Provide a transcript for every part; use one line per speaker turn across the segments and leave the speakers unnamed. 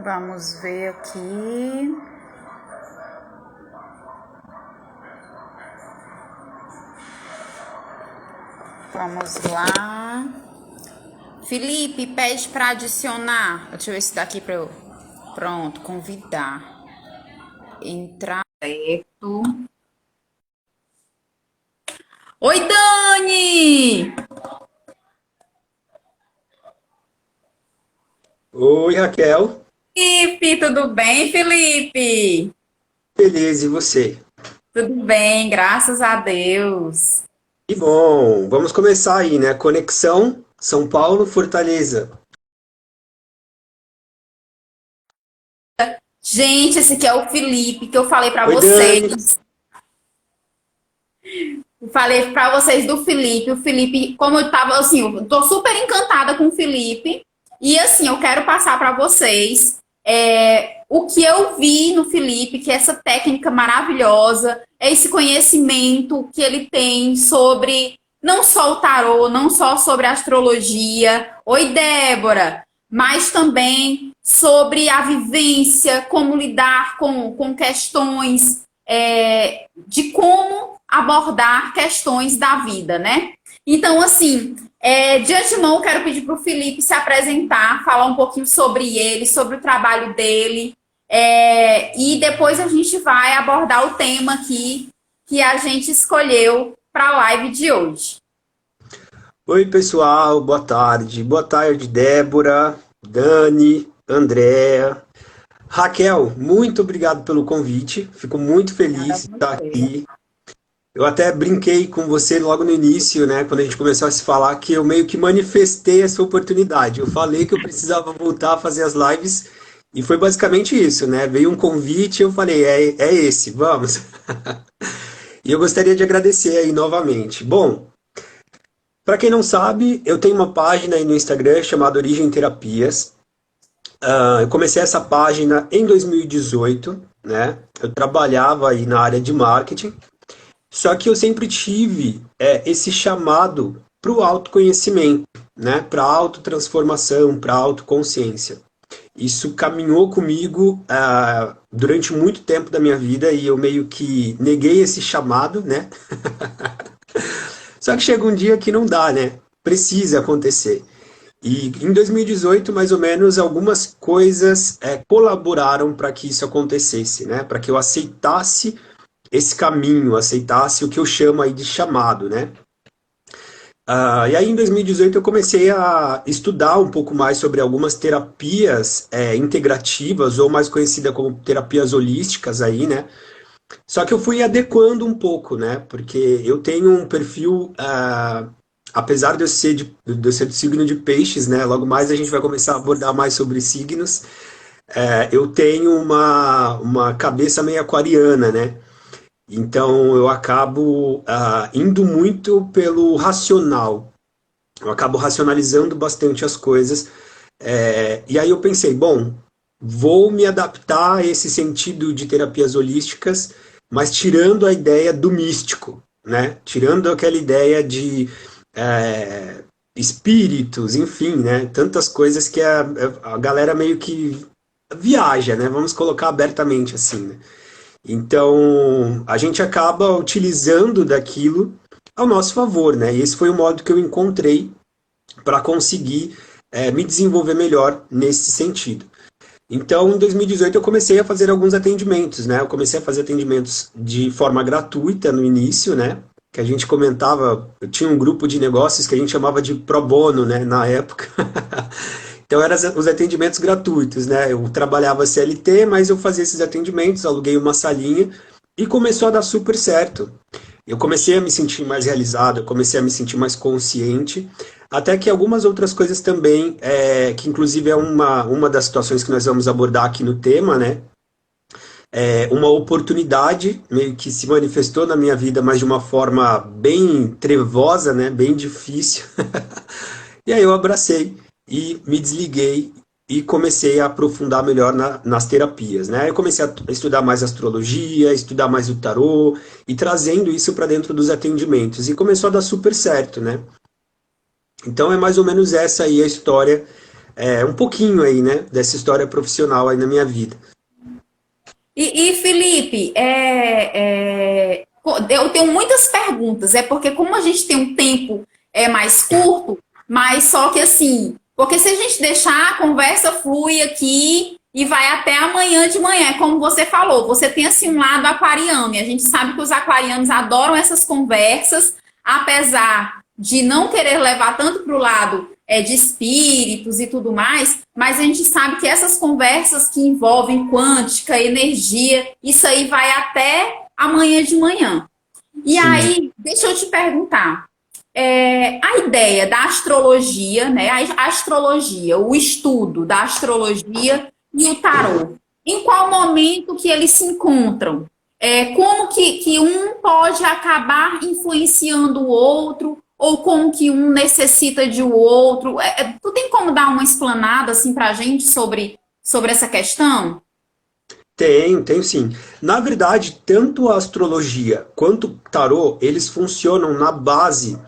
Vamos ver aqui. Vamos lá. Felipe, pede para adicionar. Deixa eu ver se daqui para eu. Pronto, convidar. Entrar. Certo. Oi, Dani!
Oi, Raquel.
Felipe, tudo bem, Felipe?
Beleza, e você?
Tudo bem, graças a Deus.
Que bom. Vamos começar aí, né? Conexão São Paulo, Fortaleza.
Gente, esse aqui é o Felipe que eu falei para
Oi, Dani.
vocês. Falei para vocês do Felipe. O Felipe, como eu tava assim, eu tô super encantada com o Felipe. E assim, eu quero passar para vocês o que eu vi no Felipe, que é essa técnica maravilhosa, é esse conhecimento que ele tem sobre não só o tarô, não só sobre a astrologia. Oi, Débora! Mas também sobre a vivência, como lidar com questões de como abordar questões da vida, né? Então, assim, de antemão, eu quero pedir para o Felipe se apresentar, falar um pouquinho sobre ele, sobre o trabalho dele, e depois a gente vai abordar o tema aqui que a gente escolheu para a live de hoje.
Oi, pessoal. Boa tarde. Boa tarde, Débora, Dani, Andréa. Raquel, muito obrigado pelo convite. Fico muito
Nada a
feliz de estar
você.
aqui. Eu até brinquei com você logo no início, né? Quando a gente começou a se falar, que eu meio que manifestei essa oportunidade. Eu falei que eu precisava voltar a fazer as lives e foi basicamente isso, né? Veio um convite, eu falei, é esse, vamos. E eu gostaria de agradecer aí novamente. Bom, para quem não sabe, eu tenho uma página aí no Instagram chamada Origem Terapias. Eu comecei essa página em 2018, né? Eu trabalhava aí na área de marketing. Só que eu sempre tive esse chamado para o autoconhecimento, né? Para a autotransformação, para a autoconsciência. Isso caminhou comigo durante muito tempo da minha vida e eu meio que neguei esse chamado, né? Só que chega um dia que não dá, né? Precisa acontecer. E em 2018, mais ou menos, algumas coisas colaboraram para que isso acontecesse, né? Para que eu aceitasse esse caminho, aceitasse o que eu chamo aí de chamado, né? E aí em 2018 eu comecei a estudar um pouco mais sobre algumas terapias integrativas, ou mais conhecida como terapias holísticas aí, né? Só que eu fui adequando um pouco, né? Porque eu tenho um perfil, apesar de eu ser do signo de peixes, né? Logo mais a gente vai começar a abordar mais sobre signos. Eu tenho uma cabeça meio aquariana, né? Então eu acabo indo muito pelo racional. Eu acabo racionalizando bastante as coisas. E aí eu pensei, bom, vou me adaptar a esse sentido de terapias holísticas, mas tirando a ideia do místico, né? Tirando aquela ideia de espíritos, enfim, né? Tantas coisas que a galera meio que viaja, né? Vamos colocar abertamente assim, né? Então, a gente acaba utilizando daquilo ao nosso favor, né? E esse foi o modo que eu encontrei para conseguir me desenvolver melhor nesse sentido. Então, em 2018, eu comecei a fazer alguns atendimentos, né? Eu comecei a fazer atendimentos de forma gratuita no início, né? Que a gente comentava, eu tinha um grupo de negócios que a gente chamava de pro bono, né? Na época. Então, eram os atendimentos gratuitos, né? Eu trabalhava CLT, mas eu fazia esses atendimentos, aluguei uma salinha e começou a dar super certo. Eu comecei a me sentir mais realizado, eu comecei a me sentir mais consciente, até que algumas outras coisas também, que inclusive é uma das situações que nós vamos abordar aqui no tema, né? Uma oportunidade meio que se manifestou na minha vida, mas de uma forma bem trevosa, né? Bem difícil. E aí eu abracei e me desliguei e comecei a aprofundar melhor nas terapias, né? Eu comecei a estudar mais astrologia, estudar mais o tarô e trazendo isso para dentro dos atendimentos e começou a dar super certo, né? Então é mais ou menos essa aí a história um pouquinho aí, né, dessa história profissional aí na minha vida.
Felipe, eu tenho muitas perguntas, é porque como a gente tem um tempo mais curto, mas só que assim, porque se a gente deixar a conversa flui aqui e vai até amanhã de manhã, como você falou, você tem assim um lado aquariano, e a gente sabe que os aquarianos adoram essas conversas, apesar de não querer levar tanto para o lado de espíritos e tudo mais, mas a gente sabe que essas conversas que envolvem quântica, energia, isso aí vai até amanhã de manhã. E
Sim.
aí, deixa eu te perguntar, a ideia da astrologia, né? A astrologia, o estudo da astrologia e o tarô. Em qual momento que eles se encontram? Como que um pode acabar influenciando o outro? Ou como que um necessita de o outro? Tu tem como dar uma explanada assim para a gente sobre essa questão?
Tenho sim. Na verdade, tanto a astrologia quanto o tarô, eles funcionam na base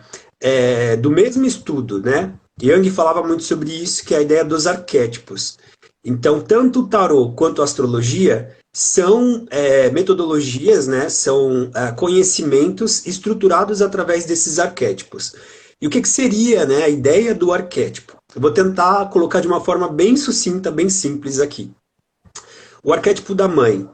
do mesmo estudo, né? Jung falava muito sobre isso, que é a ideia dos arquétipos. Então, tanto o tarô quanto a astrologia são metodologias, né? São conhecimentos estruturados através desses arquétipos. E o que seria, né, a ideia do arquétipo? Eu vou tentar colocar de uma forma bem sucinta, bem simples aqui. O arquétipo da mãe.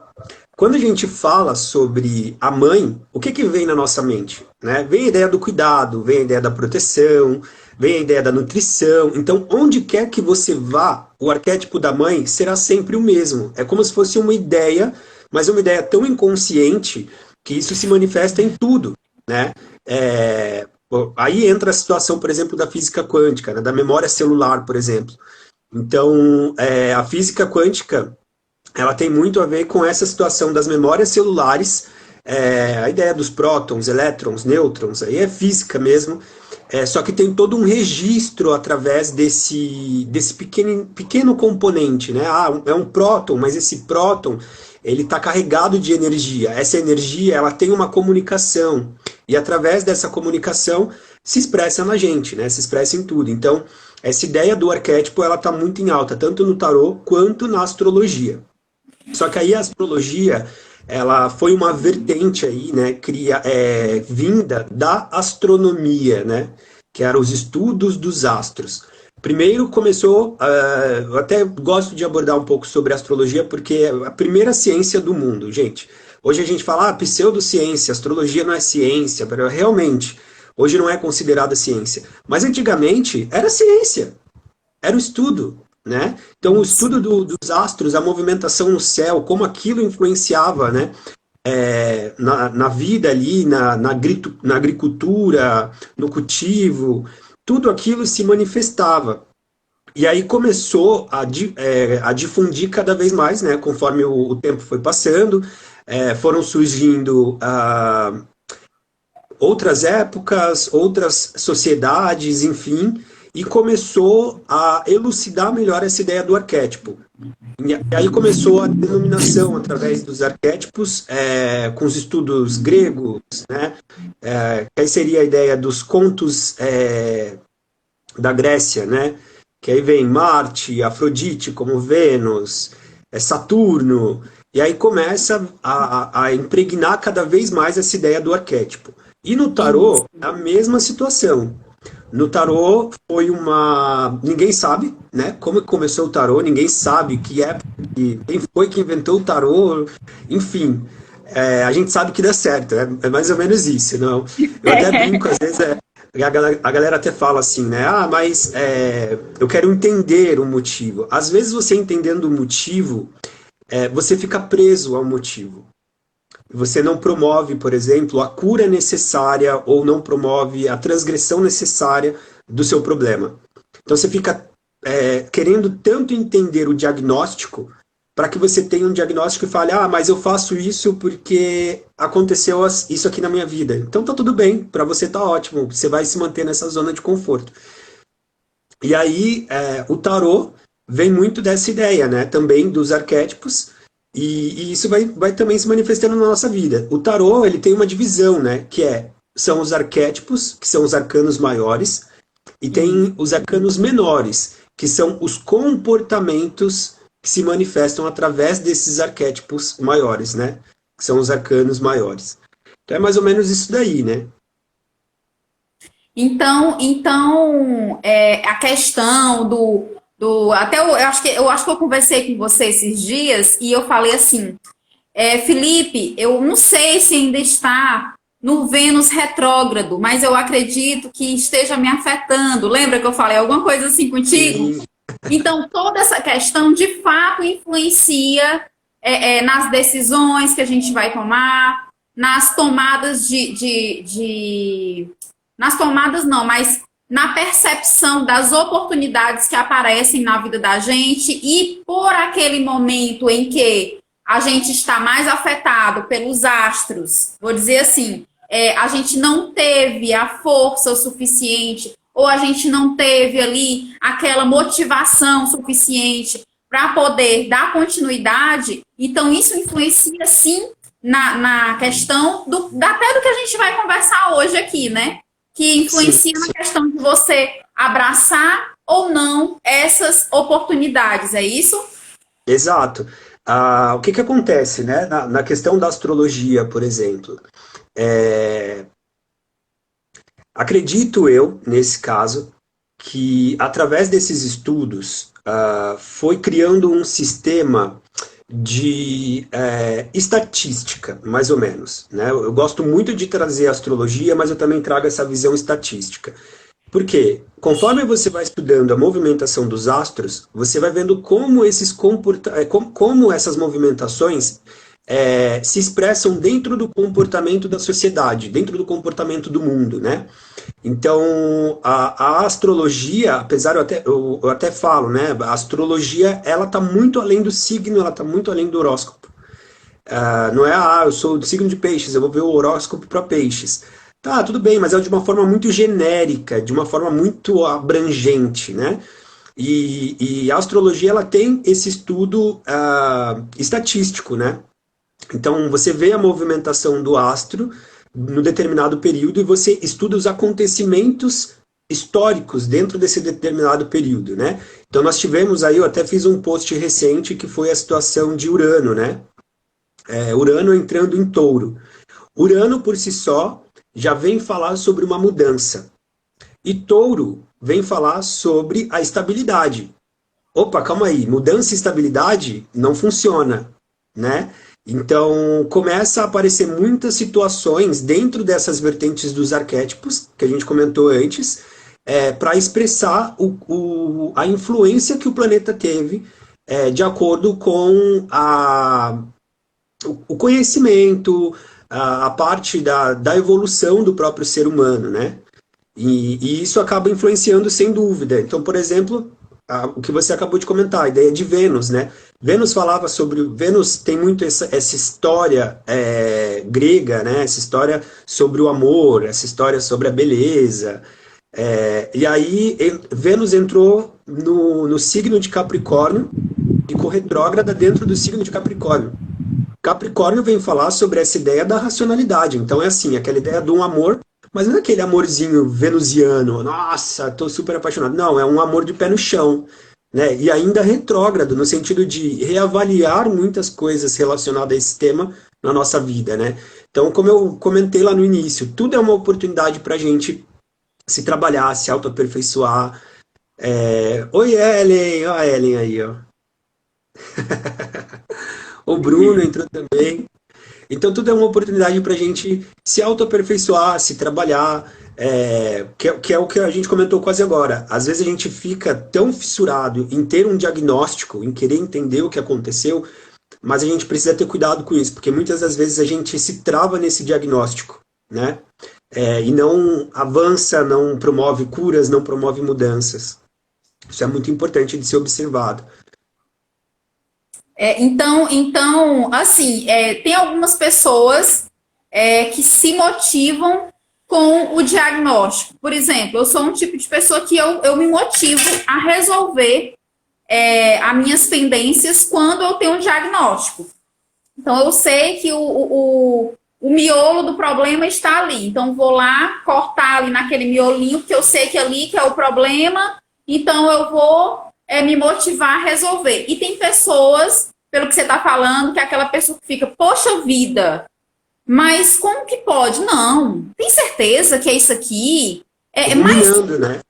Quando a gente fala sobre a mãe, o que vem na nossa mente? Né? Vem a ideia do cuidado, vem a ideia da proteção, vem a ideia da nutrição. Então, onde quer que você vá, o arquétipo da mãe será sempre o mesmo. É como se fosse uma ideia, mas uma ideia tão inconsciente que isso se manifesta em tudo. Né? Aí entra a situação, por exemplo, da física quântica, né? Da memória celular, por exemplo. Então, a física quântica ela tem muito a ver com essa situação das memórias celulares, a ideia dos prótons, elétrons, nêutrons, aí é física mesmo, só que tem todo um registro através desse pequeno componente, né? É um próton, mas esse próton ele está carregado de energia. Essa energia ela tem uma comunicação e através dessa comunicação se expressa na gente, né? Se expressa em tudo. Então essa ideia do arquétipo ela está muito em alta, tanto no tarô quanto na astrologia. Só que aí a astrologia, ela foi uma vertente aí, né, vinda da astronomia, né, que eram os estudos dos astros. Primeiro começou, eu até gosto de abordar um pouco sobre astrologia, porque é a primeira ciência do mundo, gente. Hoje a gente fala, pseudociência, astrologia não é ciência, realmente, hoje não é considerada ciência. Mas antigamente era ciência, era o estudo, né? Então, o estudo dos astros, a movimentação no céu, como aquilo influenciava, né? Na vida ali, na agricultura, no cultivo, tudo aquilo se manifestava. E aí começou a difundir cada vez mais, né? Conforme o tempo foi passando, foram surgindo outras épocas, outras sociedades, enfim, e começou a elucidar melhor essa ideia do arquétipo. E aí começou a denominação através dos arquétipos, com os estudos gregos, né? Que aí seria a ideia dos contos da Grécia, né? Que aí vem Marte, Afrodite como Vênus, Saturno, e aí começa a impregnar cada vez mais essa ideia do arquétipo. E no tarô, a mesma situação. No tarô foi ninguém sabe, né? Como começou o tarô, ninguém sabe quem foi que inventou o tarô, enfim. A gente sabe que dá certo, é mais ou menos isso, não? Eu até brinco, às vezes a galera até fala assim, né? Mas eu quero entender o motivo. Às vezes você entendendo o motivo, você fica preso ao motivo. Você não promove, por exemplo, a cura necessária ou não promove a transgressão necessária do seu problema. Então você fica querendo tanto entender o diagnóstico para que você tenha um diagnóstico e fale, mas eu faço isso porque aconteceu isso aqui na minha vida. Então tá tudo bem, para você tá ótimo, você vai se manter nessa zona de conforto. E aí o tarô vem muito dessa ideia, né? Também dos arquétipos, e isso vai também se manifestando na nossa vida. O tarô, ele tem uma divisão, né? São os arquétipos, que são os arcanos maiores, e tem os arcanos menores, que são os comportamentos que se manifestam através desses arquétipos maiores, né? Que são os arcanos maiores. Então é mais ou menos isso daí, né?
A questão até eu acho que eu conversei com você esses dias e eu falei assim, Felipe, eu não sei se ainda está no Vênus retrógrado, mas eu acredito que esteja me afetando. Lembra que eu falei alguma coisa assim contigo?
Sim.
Então, toda essa questão de fato influencia nas decisões que a gente vai tomar, nas tomadas nas tomadas não, mas na percepção das oportunidades que aparecem na vida da gente e por aquele momento em que a gente está mais afetado pelos astros, vou dizer assim, a gente não teve a força suficiente ou a gente não teve ali aquela motivação suficiente para poder dar continuidade, então isso influencia sim na questão até do que a gente vai conversar hoje aqui, né? Que
Sim,
influencia na
sim.
questão de você abraçar ou não essas oportunidades, é isso?
Exato. O que que acontece, né? Na questão da astrologia, por exemplo. É, acredito eu, nesse caso, que através desses estudos foi criando um sistema de estatística, mais ou menos, né? Eu gosto muito de trazer astrologia, mas eu também trago essa visão estatística. Por quê? Conforme você vai estudando a movimentação dos astros, você vai vendo como como essas movimentações se expressam dentro do comportamento da sociedade, dentro do comportamento do mundo, né? Então, a astrologia, apesar eu até falo, né? A astrologia, ela está muito além do signo, ela está muito além do horóscopo. Não é, eu sou do signo de peixes, eu vou ver o horóscopo para peixes. Tá, tudo bem, mas é de uma forma muito genérica, de uma forma muito abrangente, né? E a astrologia, ela tem esse estudo estatístico, né? Então, você vê a movimentação do astro no determinado período e você estuda os acontecimentos históricos dentro desse determinado período, né? Então, nós tivemos aí, eu até fiz um post recente que foi a situação de Urano, né? Urano entrando em Touro. Urano, por si só, já vem falar sobre uma mudança. E Touro vem falar sobre a estabilidade. Opa, calma aí, mudança e estabilidade não funciona, né? Então, começa a aparecer muitas situações dentro dessas vertentes dos arquétipos, que a gente comentou antes, para expressar a influência que o planeta teve de acordo com o conhecimento, a parte da evolução do próprio ser humano, né? E isso acaba influenciando sem dúvida. Então, por exemplo, o que você acabou de comentar, a ideia de Vênus, né? Vênus tem muito essa história grega, né? Essa história sobre o amor, essa história sobre a beleza. E aí, Vênus entrou no signo de Capricórnio, ficou retrógrada dentro do signo de Capricórnio. Capricórnio vem falar sobre essa ideia da racionalidade. Então é assim, aquela ideia de um amor, mas não é aquele amorzinho venusiano, nossa, tô super apaixonado. Não, é um amor de pé no chão, né? E ainda retrógrado, no sentido de reavaliar muitas coisas relacionadas a esse tema na nossa vida, né? Então, como eu comentei lá no início, tudo é uma oportunidade para a gente se trabalhar, se autoaperfeiçoar. Oi, Ellen, ó a Ellen aí, ó. O Bruno entrou também. Então, tudo é uma oportunidade para a gente se autoaperfeiçoar, se trabalhar, que é o que a gente comentou quase agora. Às vezes a gente fica tão fissurado em ter um diagnóstico, em querer entender o que aconteceu, mas a gente precisa ter cuidado com isso, porque muitas das vezes a gente se trava nesse diagnóstico, né? E não avança, não promove curas, não promove mudanças. Isso é muito importante de ser observado.
Assim, tem algumas pessoas que se motivam com o diagnóstico. Por exemplo, eu sou um tipo de pessoa que eu me motivo a resolver as minhas pendências quando eu tenho um diagnóstico. Então, eu sei que o miolo do problema está ali. Então, vou lá cortar ali naquele miolinho, porque eu sei que ali que é o problema. Então, eu vou me motivar a resolver. E tem pessoas, pelo que você está falando, que é aquela pessoa que fica, poxa vida, mas como que pode? Não, tem certeza que é isso aqui? Mais
Ruminando, né?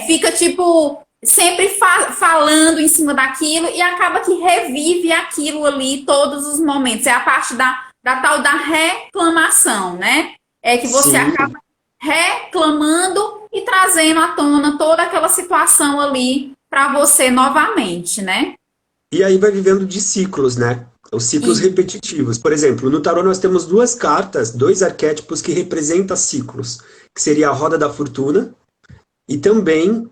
fica tipo sempre falando em cima daquilo e acaba que revive aquilo ali todos os momentos. É a parte da tal da reclamação, né? É que você
Sim.
acaba reclamando e trazendo à tona toda aquela situação ali para você novamente, né?
E aí vai vivendo de ciclos, né? Os ciclos
E
repetitivos. Por exemplo, no tarô nós temos duas cartas, dois arquétipos que representam ciclos, que seria a roda da fortuna e também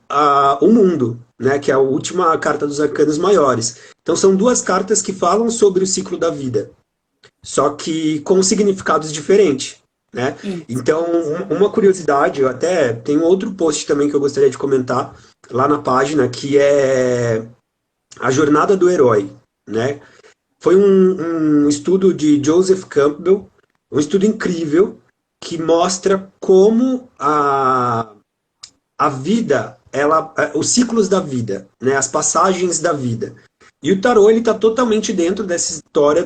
o mundo, né? Que é a última carta dos arcanos maiores. Então são duas cartas que falam sobre o ciclo da vida, só que com significados diferentes, né?
isso.
Então, uma curiosidade, eu até tenho outro post também que eu gostaria de comentar lá na página, que é a jornada do herói, né? Foi um estudo de Joseph Campbell, um estudo incrível que mostra como a vida, os ciclos da vida, né, as passagens da vida. E o tarô ele está totalmente dentro dessa história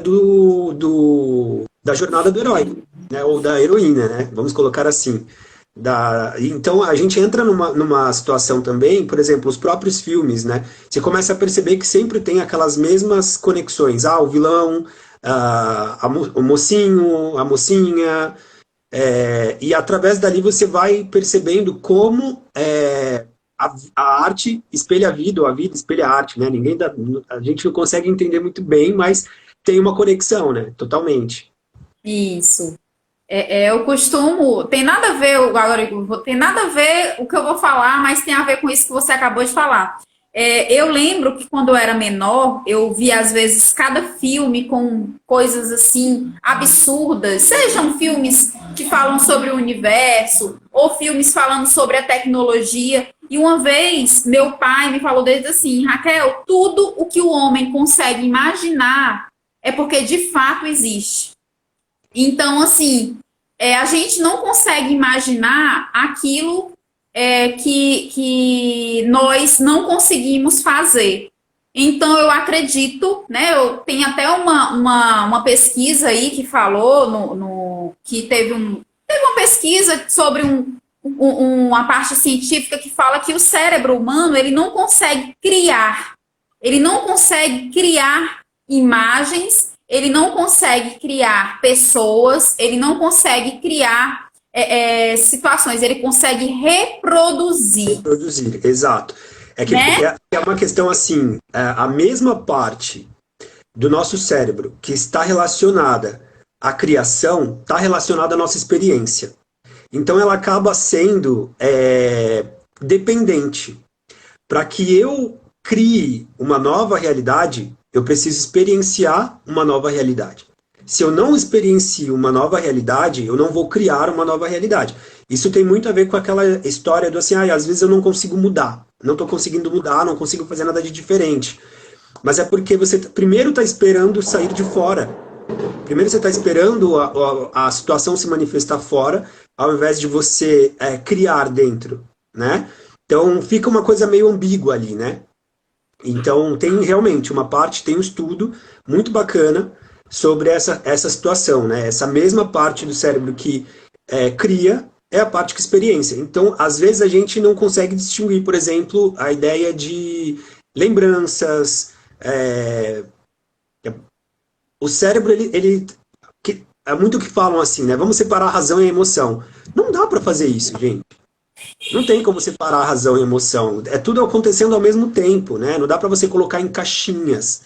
da jornada do herói, né, ou da heroína, né? Vamos colocar assim. Então a gente entra numa situação também, por exemplo, os próprios filmes, né? Você começa a perceber que sempre tem aquelas mesmas conexões. Ah, o vilão, o mocinho, a mocinha, e através dali você vai percebendo como a arte espelha a vida, ou a vida espelha a arte, né? A gente não consegue entender muito bem, mas tem uma conexão, né? Totalmente.
Isso. Eu costumo. Tem nada a ver, agora, Igor, tem nada a ver o que eu vou falar, mas tem a ver com isso que você acabou de falar. Eu lembro que quando eu era menor, eu via às vezes cada filme com coisas assim absurdas, sejam filmes que falam sobre o universo, ou filmes falando sobre a tecnologia. E uma vez meu pai me falou desde assim, Raquel, tudo o que o homem consegue imaginar é porque de fato existe. Então, assim, a gente não consegue imaginar aquilo que nós não conseguimos fazer. Então, eu acredito, né? Eu tenho até uma pesquisa aí que falou que teve uma pesquisa sobre uma parte científica que fala que o cérebro humano ele não consegue criar. Ele não consegue criar imagens, ele não consegue criar pessoas, ele não consegue criar situações, ele consegue reproduzir,
Reproduzir, exato.
né?
É uma questão assim, a mesma parte do nosso cérebro que está relacionada à criação, está relacionada à nossa experiência. Então ela acaba sendo dependente. Para que eu crie uma nova realidade, eu preciso experienciar uma nova realidade. Se eu não experiencio uma nova realidade, eu não vou criar uma nova realidade. Isso tem muito a ver com aquela história do assim, às vezes eu não consigo mudar. Não estou conseguindo mudar, não consigo fazer nada de diferente. Mas é porque você primeiro está esperando sair de fora. Primeiro você está esperando a situação se manifestar fora, ao invés de você criar dentro, né? Então fica uma coisa meio ambígua ali, né? Então tem realmente uma parte, tem um estudo muito bacana sobre essa situação, né? Essa mesma parte do cérebro que cria é a parte que experiência. Então, às vezes a gente não consegue distinguir, por exemplo, a ideia de lembranças. O cérebro, é muito o que falam assim, né? Vamos separar a razão e a emoção. Não dá para fazer isso, gente. Não tem como separar a razão e a emoção. É tudo acontecendo ao mesmo tempo, né? Não dá para você colocar em caixinhas.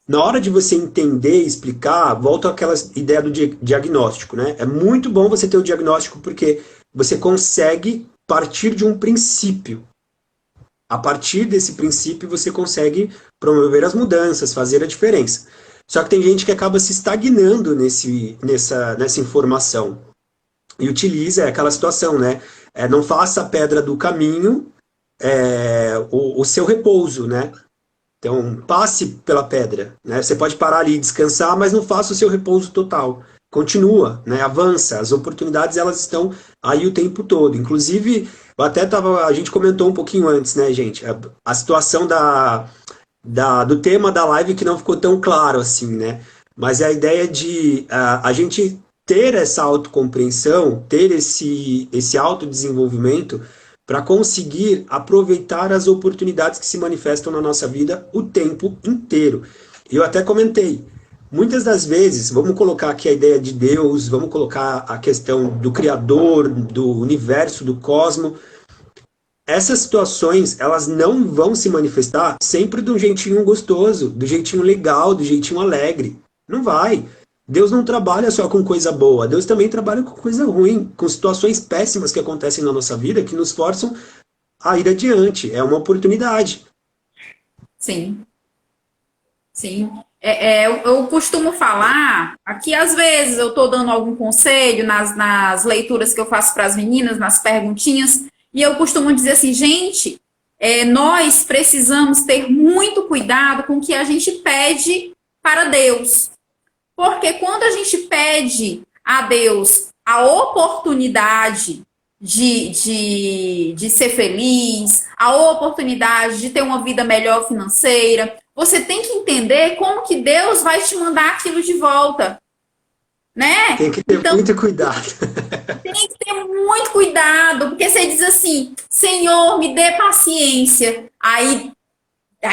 Na hora de você entender e explicar, volta àquela ideia do diagnóstico, né? É muito bom você ter o diagnóstico porque você consegue partir de um princípio. A partir desse princípio, você consegue promover as mudanças, fazer a diferença. Só que tem gente que acaba se estagnando nessa informação e utiliza aquela situação, né? Não faça a pedra do caminho o seu repouso, né? Então, passe pela pedra, né? Você pode parar ali e descansar, mas não faça o seu repouso total. Continua, né? Avança. As oportunidades, elas estão aí o tempo todo. Inclusive, A gente comentou um pouquinho antes, né, gente? A situação do tema da live que não ficou tão claro assim, né? Mas é a ideia de a gente ter essa autocompreensão, ter esse autodesenvolvimento para conseguir aproveitar as oportunidades que se manifestam na nossa vida o tempo inteiro. Eu até comentei, muitas das vezes, vamos colocar aqui a ideia de Deus, vamos colocar a questão do Criador, do universo, do cosmos. Essas situações, elas não vão se manifestar sempre do jeitinho gostoso, do jeitinho legal, do jeitinho alegre. Não vai. Deus não trabalha só com coisa boa, Deus também trabalha com coisa ruim, com situações péssimas que acontecem na nossa vida, que nos forçam a ir adiante. É uma oportunidade.
Sim, sim. Eu costumo falar, aqui às vezes eu estou dando algum conselho nas leituras que eu faço para as meninas, nas perguntinhas, e eu costumo dizer assim, gente, nós precisamos ter muito cuidado com o que a gente pede para Deus. Porque quando a gente pede a Deus a oportunidade de ser feliz, a oportunidade de ter uma vida melhor financeira, você tem que entender como que Deus vai te mandar aquilo de volta, né?
Tem que ter
Então,
muito cuidado.
tem que ter muito cuidado, porque você diz assim, Senhor, me dê paciência. Aí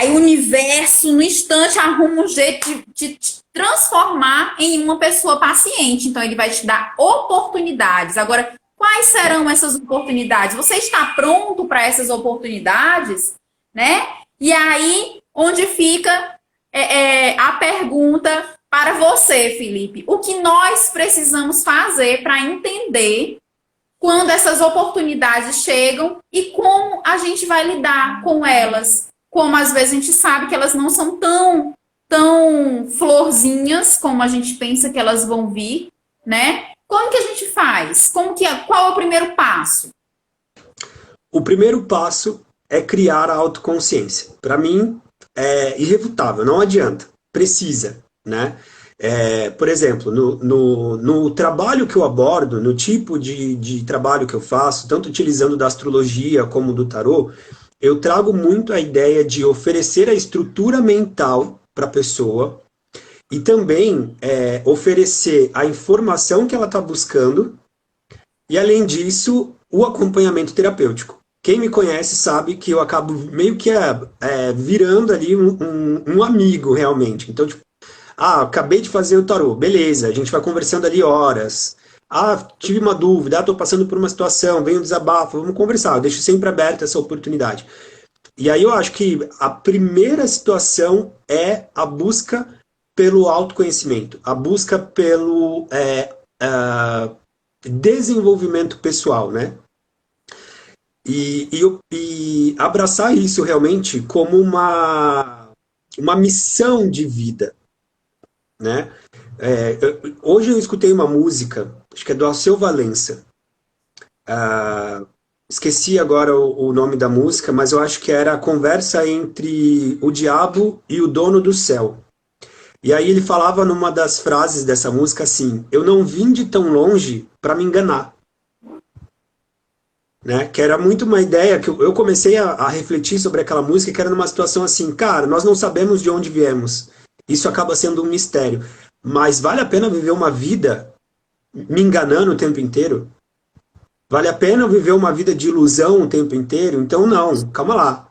o universo, no instante, arruma um jeito de te transformar em uma pessoa paciente. Então, ele vai te dar oportunidades. Agora, quais serão essas oportunidades? Você está pronto para essas oportunidades? Né? E aí, onde fica a pergunta para você, Felipe. O que nós precisamos fazer para entender quando essas oportunidades chegam e como a gente vai lidar com elas? Como às vezes a gente sabe que elas não são tão florzinhas como a gente pensa que elas vão vir, né? Como que a gente faz? Qual é o primeiro passo?
O primeiro passo é criar a autoconsciência. Para mim, é irrefutável, não adianta. Precisa, né? Por exemplo, no trabalho que eu abordo, no tipo de trabalho que eu faço, tanto utilizando da astrologia como do tarô, eu trago muito a ideia de oferecer a estrutura mental para a pessoa e também oferecer a informação que ela está buscando e, além disso, o acompanhamento terapêutico. Quem me conhece sabe que eu acabo meio que virando ali um amigo, realmente. Então, tipo, acabei de fazer o tarô, beleza, a gente vai conversando ali horas. Tive uma dúvida, estou passando por uma situação, vem um desabafo, vamos conversar. Eu deixo sempre aberta essa oportunidade. E aí eu acho que a primeira situação é a busca pelo autoconhecimento, a busca pelo desenvolvimento pessoal, né? E abraçar isso realmente como uma missão de vida, né? Hoje eu escutei uma música, acho que é do Alceu Valença. Esqueci agora o nome da música, mas eu acho que era a conversa entre o diabo e o dono do céu. E aí ele falava numa das frases dessa música assim: eu não vim de tão longe para me enganar. Né? Que era muito uma ideia que eu comecei a refletir sobre aquela música, que era numa situação assim, cara, nós não sabemos de onde viemos. Isso acaba sendo um mistério. Mas vale a pena viver uma vida me enganando o tempo inteiro? Vale a pena viver uma vida de ilusão o tempo inteiro? Então não, calma lá.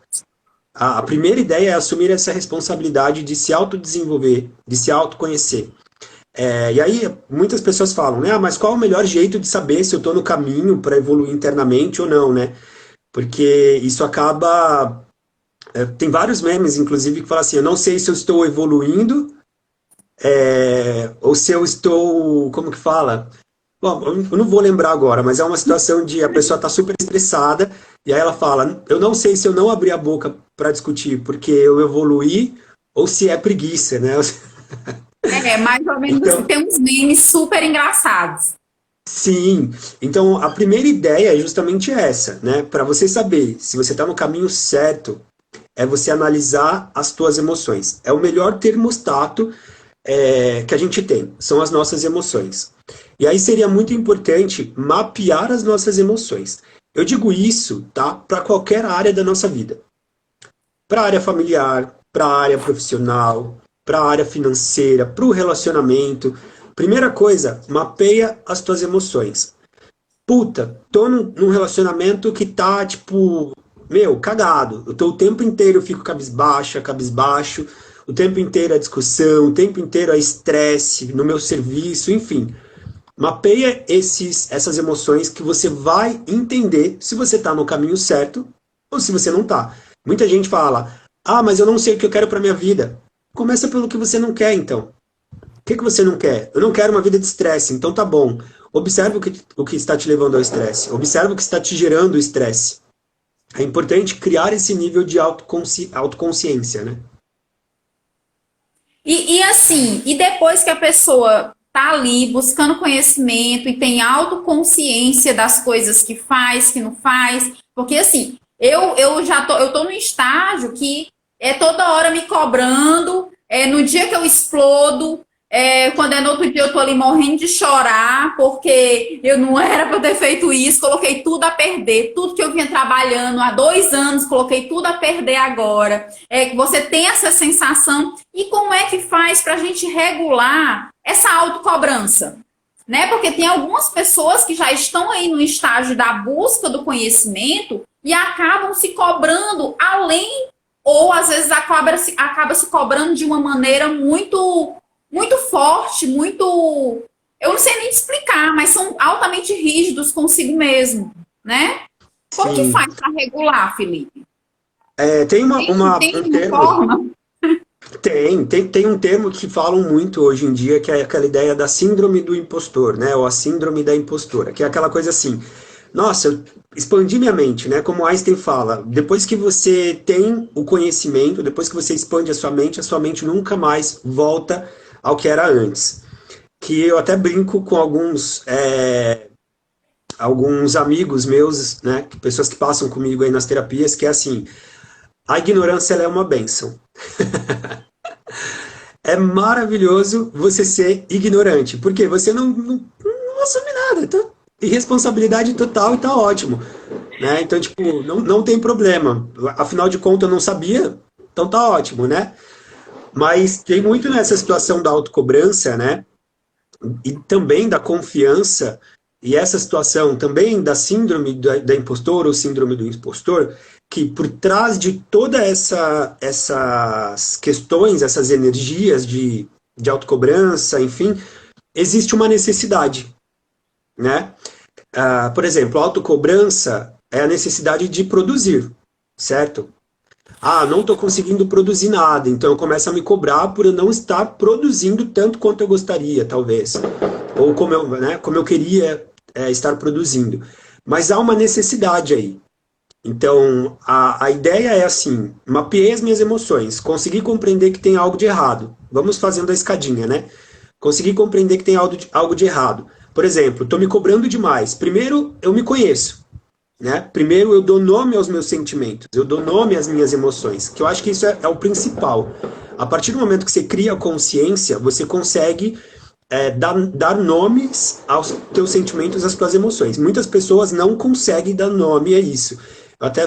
A primeira ideia é assumir essa responsabilidade de se autodesenvolver, de se autoconhecer. E aí muitas pessoas falam, né? Mas qual é o melhor jeito de saber se eu estou no caminho para evoluir internamente ou não, né? Porque isso acaba... tem vários memes, inclusive, que falam assim, eu não sei se eu estou evoluindo ou se eu estou... Como que fala? Bom, eu não vou lembrar agora, mas é uma situação de a pessoa está super estressada e aí ela fala, eu não sei se eu não abrir a boca para discutir porque eu evoluí ou se é preguiça, né?
Mais ou menos
Então,
assim, tem uns memes super engraçados.
sim, então a primeira ideia é justamente essa, né? Para você saber se você está no caminho certo, é você analisar as tuas emoções. É o melhor termostato que a gente tem, são as nossas emoções. E aí seria muito importante mapear as nossas emoções. Eu digo isso, tá? Para qualquer área da nossa vida. Para a área familiar, para a área profissional, para a área financeira, para o relacionamento. Primeira coisa, mapeia as tuas emoções. Puta, tô num relacionamento que tá, tipo, meu, cagado. Eu tô o tempo inteiro, eu fico cabisbaixo, o tempo inteiro a discussão, o tempo inteiro a estresse no meu serviço, enfim. Mapeia essas emoções que você vai entender se você está no caminho certo ou se você não está. Muita gente fala, ah, mas eu não sei o que eu quero para minha vida. Começa pelo que você não quer, então. O que você não quer? Eu não quero uma vida de estresse, então tá bom. Observe o que está te levando ao estresse. Observe o que está te gerando o estresse. É importante criar esse nível de autoconsciência, né?
E assim, e depois que a pessoa tá ali buscando conhecimento e tem autoconsciência das coisas que faz, que não faz, porque assim, eu tô num estágio que é toda hora me cobrando, no dia que eu explodo, quando é no outro dia eu tô ali morrendo de chorar, porque eu não era para ter feito isso, coloquei tudo a perder, tudo que eu vinha trabalhando há 2 anos, coloquei tudo a perder agora. Você tem essa sensação, e como é que faz para a gente regular essa autocobrança? Né? Porque tem algumas pessoas que já estão aí no estágio da busca do conhecimento e acabam se cobrando além, ou às vezes acaba se cobrando de uma maneira muito forte, muito. Eu não sei nem te explicar, mas são altamente rígidos consigo mesmo, né? Como que
Sim.
faz para regular, Felipe?
Tem
Tem
um
uma
termo.
forma?
Tem um termo que falam muito hoje em dia, que é aquela ideia da síndrome do impostor, né? Ou a síndrome da impostora, que é aquela coisa assim, nossa, eu expandi minha mente, né? Como Einstein fala, depois que você tem o conhecimento, depois que você expande a sua mente nunca mais volta ao que era antes. Que eu até brinco com alguns amigos meus, né? Pessoas que passam comigo aí nas terapias, que é assim, a ignorância ela é uma bênção. É maravilhoso você ser ignorante, porque você não assume nada, tá? Irresponsabilidade total e tá ótimo, né? Então, tipo, não tem problema. Afinal de contas, eu não sabia, então tá ótimo, né? Mas tem muito nessa situação da autocobrança, né? E também da confiança, e essa situação também da síndrome da impostora ou síndrome do impostor, que por trás de toda essas questões, essas energias de autocobrança, enfim, existe uma necessidade, né? Por exemplo, a autocobrança é a necessidade de produzir, certo? Ah, não estou conseguindo produzir nada, então eu começo a me cobrar por eu não estar produzindo tanto quanto eu gostaria, talvez. Ou como eu queria estar produzindo. Mas há uma necessidade aí. Então, a ideia é assim, mapeei as minhas emoções, consegui compreender que tem algo de errado. Vamos fazendo a escadinha, né? Consegui compreender que tem algo de errado. Por exemplo, estou me cobrando demais. Primeiro, eu me conheço, né? Primeiro, eu dou nome aos meus sentimentos, eu dou nome às minhas emoções, que eu acho que isso é o principal. A partir do momento que você cria consciência, você consegue dar nomes aos teus sentimentos, às tuas emoções. Muitas pessoas não conseguem dar nome a isso. Eu até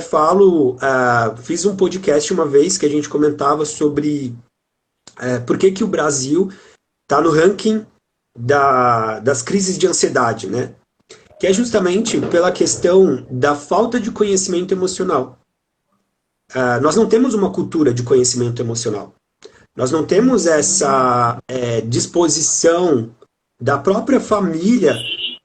fiz um podcast uma vez que a gente comentava sobre por que o Brasil está no ranking das crises de ansiedade, né? Que é justamente pela questão da falta de conhecimento emocional. Nós não temos uma cultura de conhecimento emocional. Nós não temos essa disposição da própria família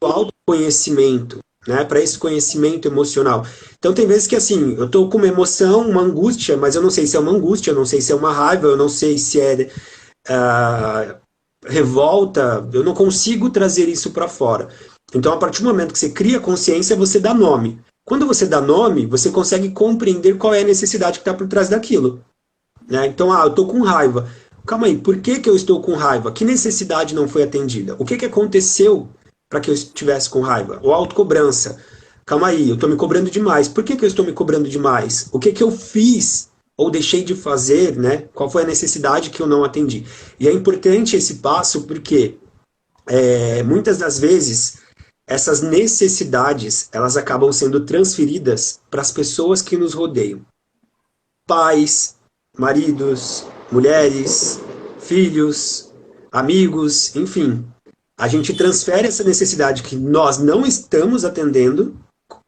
do autoconhecimento, né, para esse conhecimento emocional. Então tem vezes que assim, eu estou com uma emoção, uma angústia, mas eu não sei se é uma angústia, eu não sei se é uma raiva, eu não sei se é revolta, eu não consigo trazer isso para fora. Então a partir do momento que você cria consciência, você dá nome. Quando você dá nome, você consegue compreender qual é a necessidade que está por trás daquilo. Né? Então, eu estou com raiva. Calma aí, por que eu estou com raiva? Que necessidade não foi atendida? O que aconteceu para que eu estivesse com raiva? Ou autocobrança. Calma aí, eu estou me cobrando demais. Por que eu estou me cobrando demais? O que eu fiz ou deixei de fazer? Né? Qual foi a necessidade que eu não atendi? E é importante esse passo porque muitas das vezes essas necessidades, elas acabam sendo transferidas para as pessoas que nos rodeiam. Pais, maridos, mulheres, filhos, amigos, enfim. A gente transfere essa necessidade que nós não estamos atendendo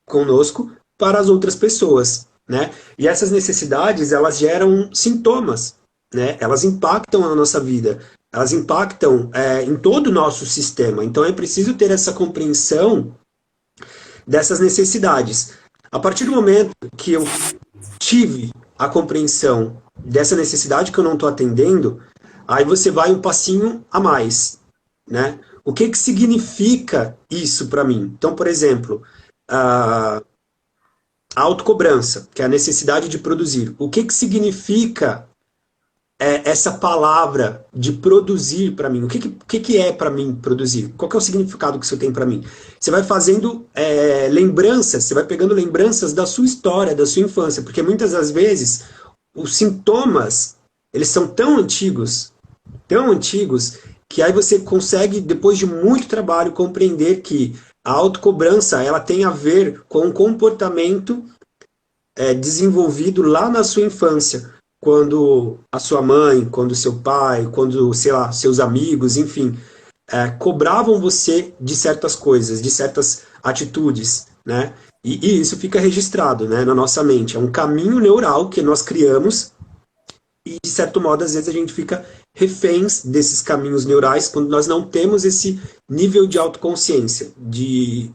conosco para as outras pessoas, né? E essas necessidades, elas geram sintomas, né? Elas impactam a nossa vida, elas impactam em todo o nosso sistema. Então é preciso ter essa compreensão dessas necessidades. A partir do momento que eu tive a compreensão dessa necessidade que eu não estou atendendo, aí você vai um passinho a mais, né? O que que significa isso para mim? Então, por exemplo, a autocobrança, que é a necessidade de produzir. O que que significa essa palavra de produzir para mim? O que é para mim produzir? Qual que é o significado que isso tem para mim? Você vai fazendo lembranças, você vai pegando lembranças da sua história, da sua infância, porque muitas das vezes os sintomas, eles são tão antigos, que aí você consegue, depois de muito trabalho, compreender que a autocobrança, ela tem a ver com um comportamento desenvolvido lá na sua infância, quando a sua mãe, quando o seu pai, quando, sei lá, seus amigos, enfim, cobravam você de certas coisas, de certas atitudes, né? E isso fica registrado, né, na nossa mente. É um caminho neural que nós criamos e, de certo modo, às vezes a gente fica reféns desses caminhos neurais quando nós não temos esse nível de autoconsciência, de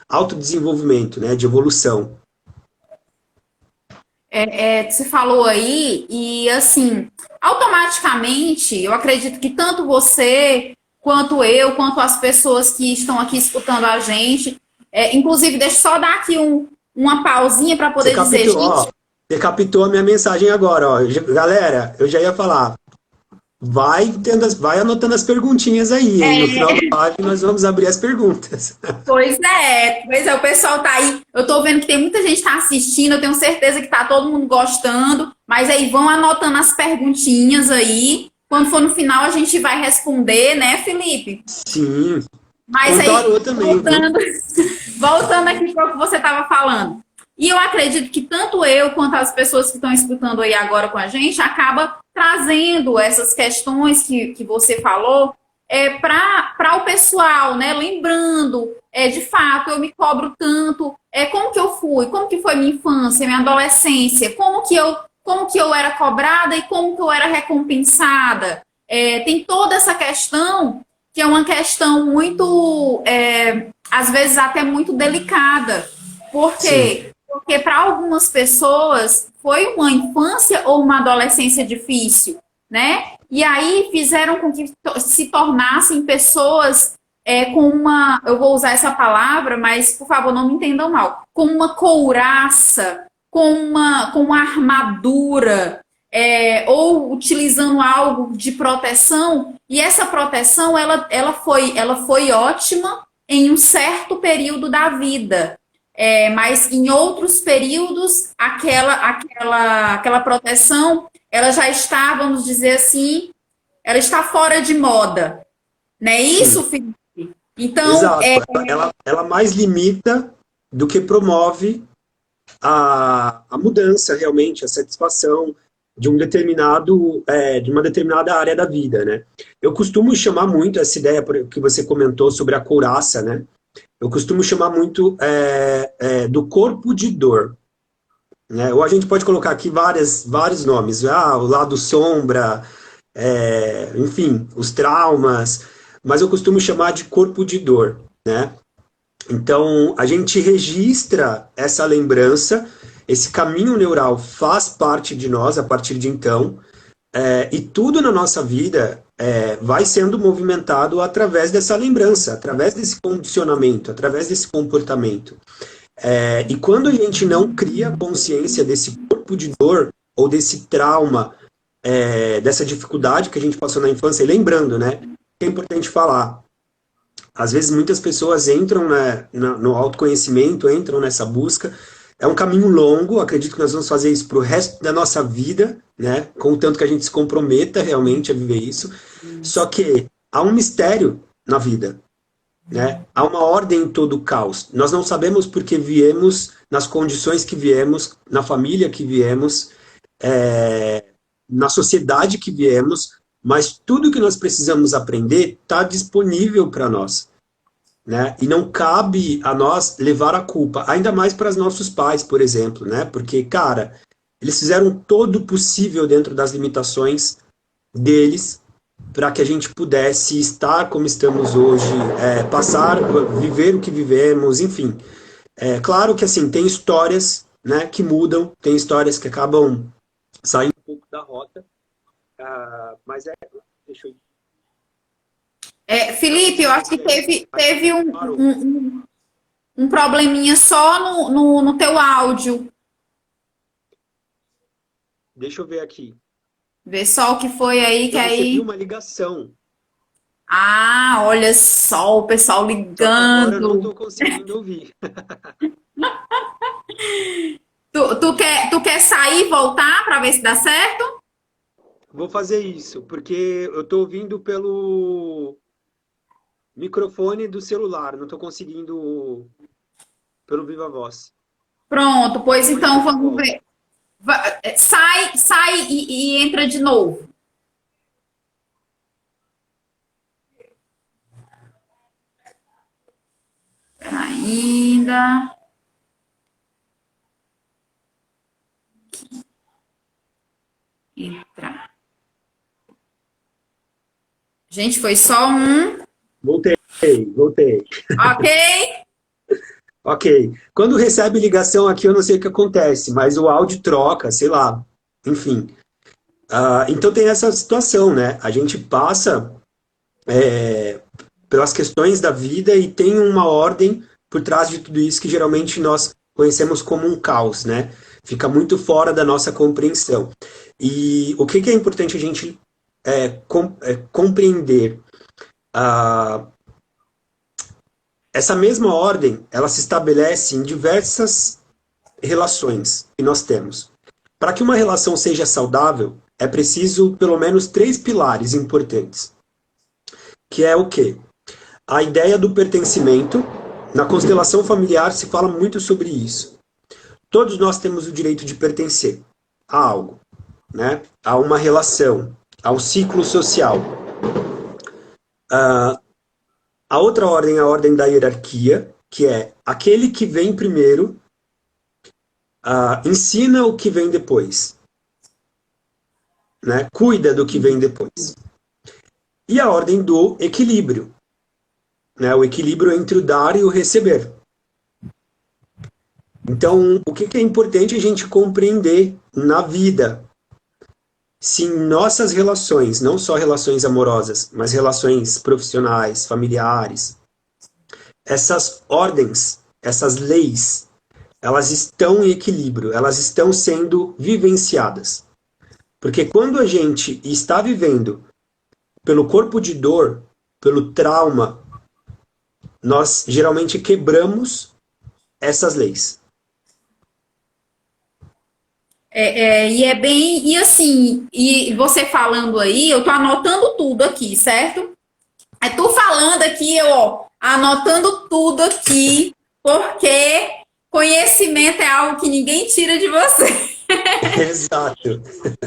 autodesenvolvimento, né, de evolução.
Você falou aí, e assim, automaticamente, eu acredito que tanto você, quanto eu, quanto as pessoas que estão aqui escutando a gente, inclusive, deixa eu só dar aqui uma pausinha para poder dizer, gente.
Você captou a minha mensagem agora, ó. Galera, eu já ia falar, vai anotando as perguntinhas aí, hein? No final da live nós vamos abrir as perguntas.
Pois é, o pessoal tá aí. Eu tô vendo que tem muita gente que tá assistindo, eu tenho certeza que tá todo mundo gostando, mas aí vão anotando as perguntinhas aí. Quando for no final a gente vai responder, né, Felipe?
Sim.
Mas aí, voltando aqui para o que você estava falando. E eu acredito que tanto eu quanto as pessoas que estão escutando aí agora com a gente acaba trazendo essas questões que você falou para o pessoal, né? Lembrando, de fato, eu me cobro tanto, como que eu fui, como que foi minha infância, minha adolescência, como que eu era cobrada e como que eu era recompensada. Tem toda essa questão que é uma questão muito, às vezes até muito delicada. Por quê? Sim. Porque para algumas pessoas foi uma infância ou uma adolescência difícil, né? E aí fizeram com que se tornassem pessoas com uma, eu vou usar essa palavra, mas por favor não me entendam mal, com uma couraça, com uma armadura, ou utilizando algo de proteção, e essa proteção ela foi ótima em um certo período da vida. Mas em outros períodos, aquela proteção, ela já está, vamos dizer assim, ela está fora de moda. Não é isso, Felipe? Então,
exato. Ela mais limita do que promove a mudança, realmente, a satisfação de de uma determinada área da vida, né? Eu costumo chamar muito essa ideia que você comentou sobre a couraça, né? Eu costumo chamar muito do corpo de dor, né? Ou a gente pode colocar aqui vários nomes, o lado sombra, enfim, os traumas, mas eu costumo chamar de corpo de dor, né? Então, a gente registra essa lembrança, esse caminho neural faz parte de nós a partir de então, e tudo na nossa vida vai sendo movimentado através dessa lembrança, através desse condicionamento, através desse comportamento. E quando a gente não cria consciência desse corpo de dor, ou desse trauma, dessa dificuldade que a gente passou na infância, e lembrando, né, é importante falar, às vezes muitas pessoas entram no autoconhecimento, entram nessa busca. É um caminho longo, acredito que nós vamos fazer isso para o resto da nossa vida, né? Contanto que a gente se comprometa realmente a viver isso. Só que há um mistério na vida. né? Há uma ordem em todo o caos. Nós não sabemos porque viemos, nas condições que viemos, na família que viemos, é, na sociedade que viemos, mas tudo que nós precisamos aprender está disponível para nós, né? E não cabe a nós levar a culpa, ainda mais para os nossos pais, por exemplo, né? Porque, cara, eles fizeram todo o possível dentro das limitações deles para que a gente pudesse estar como estamos hoje, passar, viver o que vivemos, enfim. É claro que assim tem histórias, né, que mudam, tem histórias que acabam saindo um pouco da rota, mas deixa eu
Felipe, eu acho que teve
parou.
um probleminha só no teu áudio.
Deixa eu ver aqui.
Vê só o que foi aí, que
Eu recebi
aí.
uma ligação,
Ah, olha só o pessoal
só que agora eu não
ligando.
estou conseguindo ouvir.
Tu quer sair e voltar para ver se dá certo?
Vou fazer isso, porque eu estou ouvindo pelo microfone do celular, não estou conseguindo pelo Viva Voz.
Pronto, pois
Depois
então
eu
vamos
volto.
ver. Sai e entra de novo. Ainda. Entrar. Gente, foi só um.
Voltei, voltei.
Ok?
Ok. Quando recebe ligação aqui, eu não sei o que acontece, mas o áudio troca, sei lá. Enfim. Então tem essa situação, né? A gente passa pelas questões da vida e tem uma ordem por trás de tudo isso que geralmente nós conhecemos como um caos, né? Fica muito fora da nossa compreensão. E o que é importante a gente compreender? Ah, essa mesma ordem, ela se estabelece em diversas relações que nós temos. Para que uma relação seja saudável, é preciso pelo menos três pilares importantes, que é o quê? A ideia do pertencimento. Na constelação familiar se fala muito sobre isso. Todos nós temos o direito de pertencer a algo, né? A uma relação, ao ciclo social. A outra ordem é a ordem da hierarquia, que é aquele que vem primeiro, ensina o que vem depois, né? Cuida do que vem depois. E a ordem do equilíbrio, né? O equilíbrio entre o dar e o receber. Então, o que é importante a gente compreender na vida? Se em nossas relações, não só relações amorosas, mas relações profissionais, familiares, essas ordens, essas leis, elas estão em equilíbrio, elas estão sendo vivenciadas. Porque quando a gente está vivendo pelo corpo de dor, pelo trauma, nós geralmente quebramos essas leis.
E é bem. E assim, e você falando aí, eu tô anotando tudo aqui, certo? É tu falando aqui, eu, ó, anotando tudo aqui, porque conhecimento é algo que ninguém tira de você.
Exato.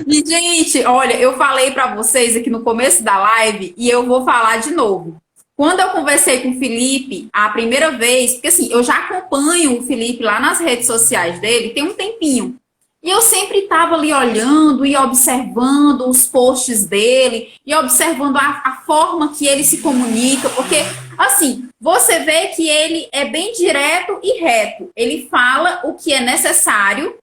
E, gente, olha, eu falei para vocês aqui no começo da live e eu vou falar de novo. Quando eu conversei com o Felipe a primeira vez, porque assim, eu já acompanho o Felipe lá nas redes sociais dele tem um tempinho. E eu sempre estava ali olhando e observando os posts dele e observando a forma que ele se comunica, porque, assim, você vê que ele é bem direto e reto. Ele fala o que é necessário,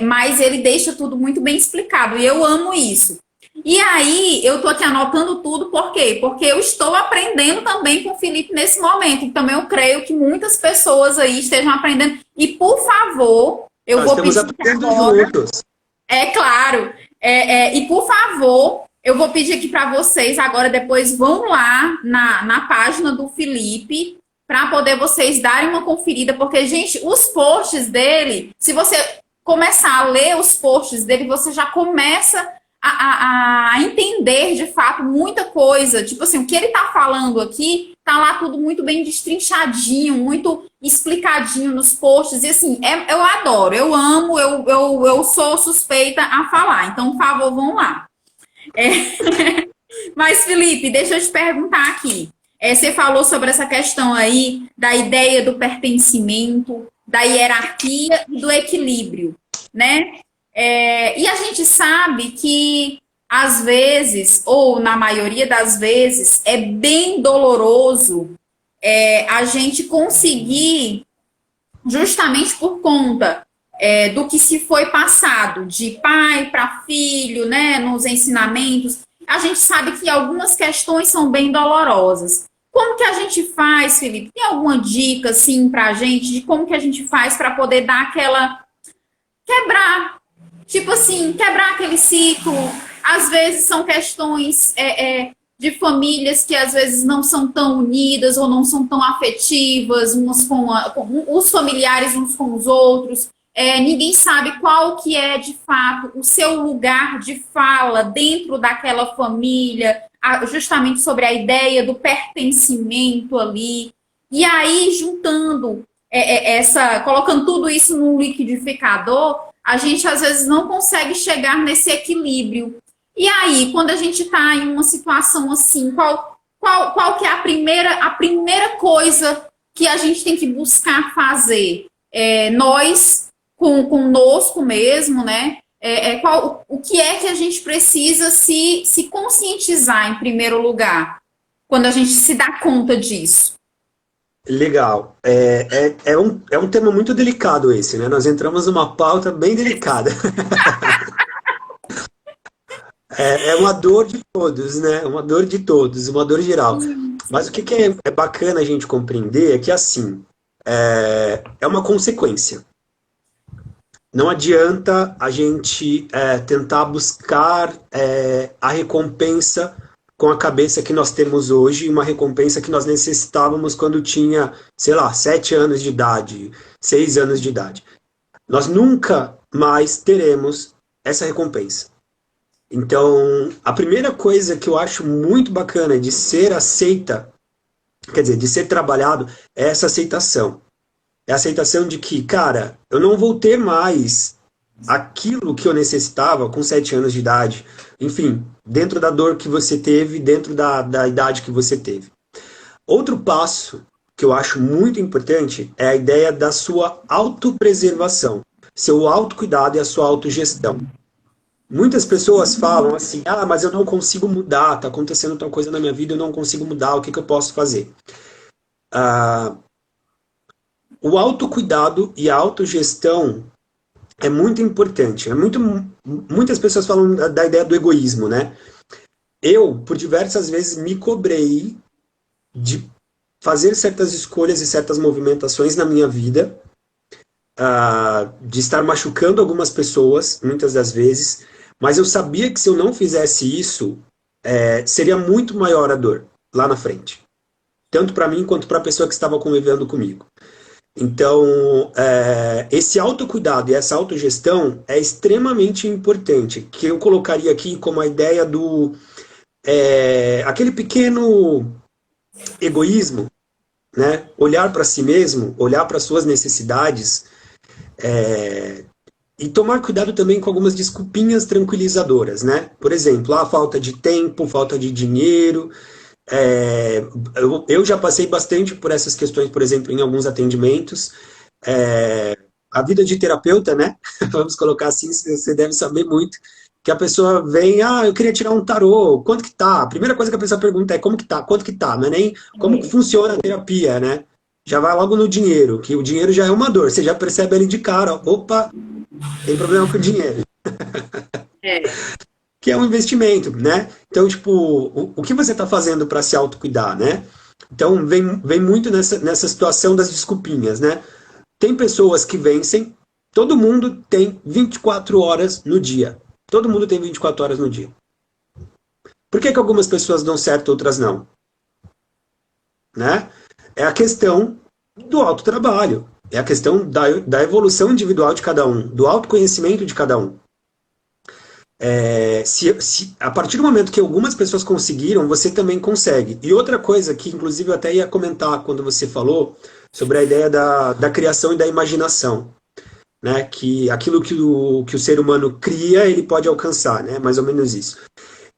mas ele deixa tudo muito bem explicado. E eu amo isso. E aí, eu tô aqui anotando tudo, por quê? Porque eu estou aprendendo também com o Felipe nesse momento. E também eu creio que muitas pessoas aí estejam aprendendo. E, por favor, eu
Nós
vou
estamos
pedir
aprendendo
agora.
juntos.
É claro. E, por favor, eu vou pedir aqui para vocês agora, depois vão lá na página do Felipe para poder vocês darem uma conferida, porque, gente, os posts dele, se você começar a ler os posts dele, você já começa a entender de fato muita coisa. Tipo assim, o que ele tá falando aqui tá lá tudo muito bem destrinchadinho, muito explicadinho nos posts, e assim, eu adoro, eu amo, eu sou suspeita a falar, então, por favor, vão lá. Mas, Felipe, deixa eu te perguntar aqui. Você falou sobre essa questão aí da ideia do pertencimento, da hierarquia e do equilíbrio, né? E a gente sabe que, às vezes, ou na maioria das vezes, é bem doloroso a gente conseguir, justamente por conta do que se foi passado de pai para filho, né, nos ensinamentos, a gente sabe que algumas questões são bem dolorosas. Como que a gente faz, Felipe? Tem alguma dica, assim, para a gente de como que a gente faz para poder dar aquela... quebrar, tipo assim, quebrar aquele ciclo? Às vezes são questões de famílias que às vezes não são tão unidas ou não são tão afetivas, umas com os familiares uns com os outros. Ninguém sabe qual que é, de fato, o seu lugar de fala dentro daquela família, justamente sobre a ideia do pertencimento ali. E aí, juntando colocando tudo isso num liquidificador, a gente às vezes não consegue chegar nesse equilíbrio. E aí, quando a gente está em uma situação assim, qual que é a primeira coisa que a gente tem que buscar fazer? Nós, conosco mesmo, né? O que é que a gente precisa se conscientizar em primeiro lugar, quando a gente se dá conta disso?
Legal. É um tema muito delicado esse, né? Nós entramos numa pauta bem delicada. É uma dor de todos, né? Uma dor de todos, uma dor geral. Mas o que é bacana a gente compreender é que, assim, é uma consequência. Não adianta a gente tentar buscar a recompensa com a cabeça que nós temos hoje, uma recompensa que nós necessitávamos quando tinha, sei lá, 7 anos de idade, 6 anos de idade. Nós nunca mais teremos essa recompensa. Então, a primeira coisa que eu acho muito bacana de ser aceita, quer dizer, de ser trabalhado, é essa aceitação. É a aceitação de que, cara, eu não vou ter mais aquilo que eu necessitava com 7 anos de idade. Enfim, dentro da dor que você teve, dentro da idade que você teve. Outro passo que eu acho muito importante é a ideia da sua autopreservação, seu autocuidado e a sua autogestão. Muitas pessoas falam assim, mas eu não consigo mudar, tá acontecendo tal coisa na minha vida, eu não consigo mudar, o que eu posso fazer? O autocuidado e a autogestão é muito importante. Muitas pessoas falam da ideia do egoísmo, né? Eu, por diversas vezes, me cobrei de fazer certas escolhas e certas movimentações na minha vida, de estar machucando algumas pessoas, muitas das vezes, mas eu sabia que se eu não fizesse isso, seria muito maior a dor lá na frente. Tanto para mim quanto para a pessoa que estava convivendo comigo. Então, esse autocuidado e essa autogestão é extremamente importante, que eu colocaria aqui como a ideia do aquele pequeno egoísmo, né? Olhar para si mesmo, olhar para suas necessidades, e tomar cuidado também com algumas desculpinhas tranquilizadoras, né? Por exemplo, a falta de tempo, falta de dinheiro. Eu já passei bastante por essas questões, por exemplo, em alguns atendimentos. A vida de terapeuta, né? Vamos colocar assim, você deve saber muito, que a pessoa vem, eu queria tirar um tarô, quanto que tá? A primeira coisa que a pessoa pergunta é como que tá, quanto que tá, não é nem como que funciona a terapia, né? Já vai logo no dinheiro, que o dinheiro já é uma dor, você já percebe ali de cara, opa, tem problema com o dinheiro. Que é um investimento, né? Então, tipo, o que você está fazendo para se autocuidar, né? Então, vem muito nessa situação das desculpinhas, né? Tem pessoas que vencem, todo mundo tem 24 horas no dia. Todo mundo tem 24 horas no dia. Por que algumas pessoas dão certo, outras não? Né? É a questão do autotrabalho. É a questão da evolução individual de cada um, do autoconhecimento de cada um. A partir do momento que algumas pessoas conseguiram, você também consegue. E outra coisa que, inclusive, eu até ia comentar quando você falou sobre a ideia da criação e da imaginação, né? Que aquilo que o ser humano cria, ele pode alcançar, né? Mais ou menos isso.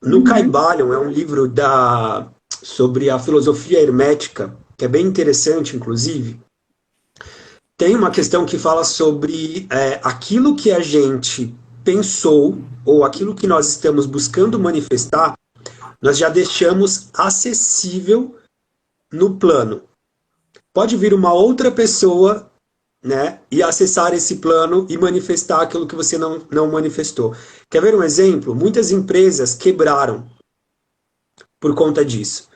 No
Uhum.
Caibalion é um livro sobre a filosofia hermética, que é bem interessante, inclusive. Tem uma questão que fala sobre aquilo que a gente pensou ou aquilo que nós estamos buscando manifestar, nós já deixamos acessível no plano. Pode vir uma outra pessoa, né, e acessar esse plano e manifestar aquilo que você não manifestou. Quer ver um exemplo? Muitas empresas quebraram por conta disso.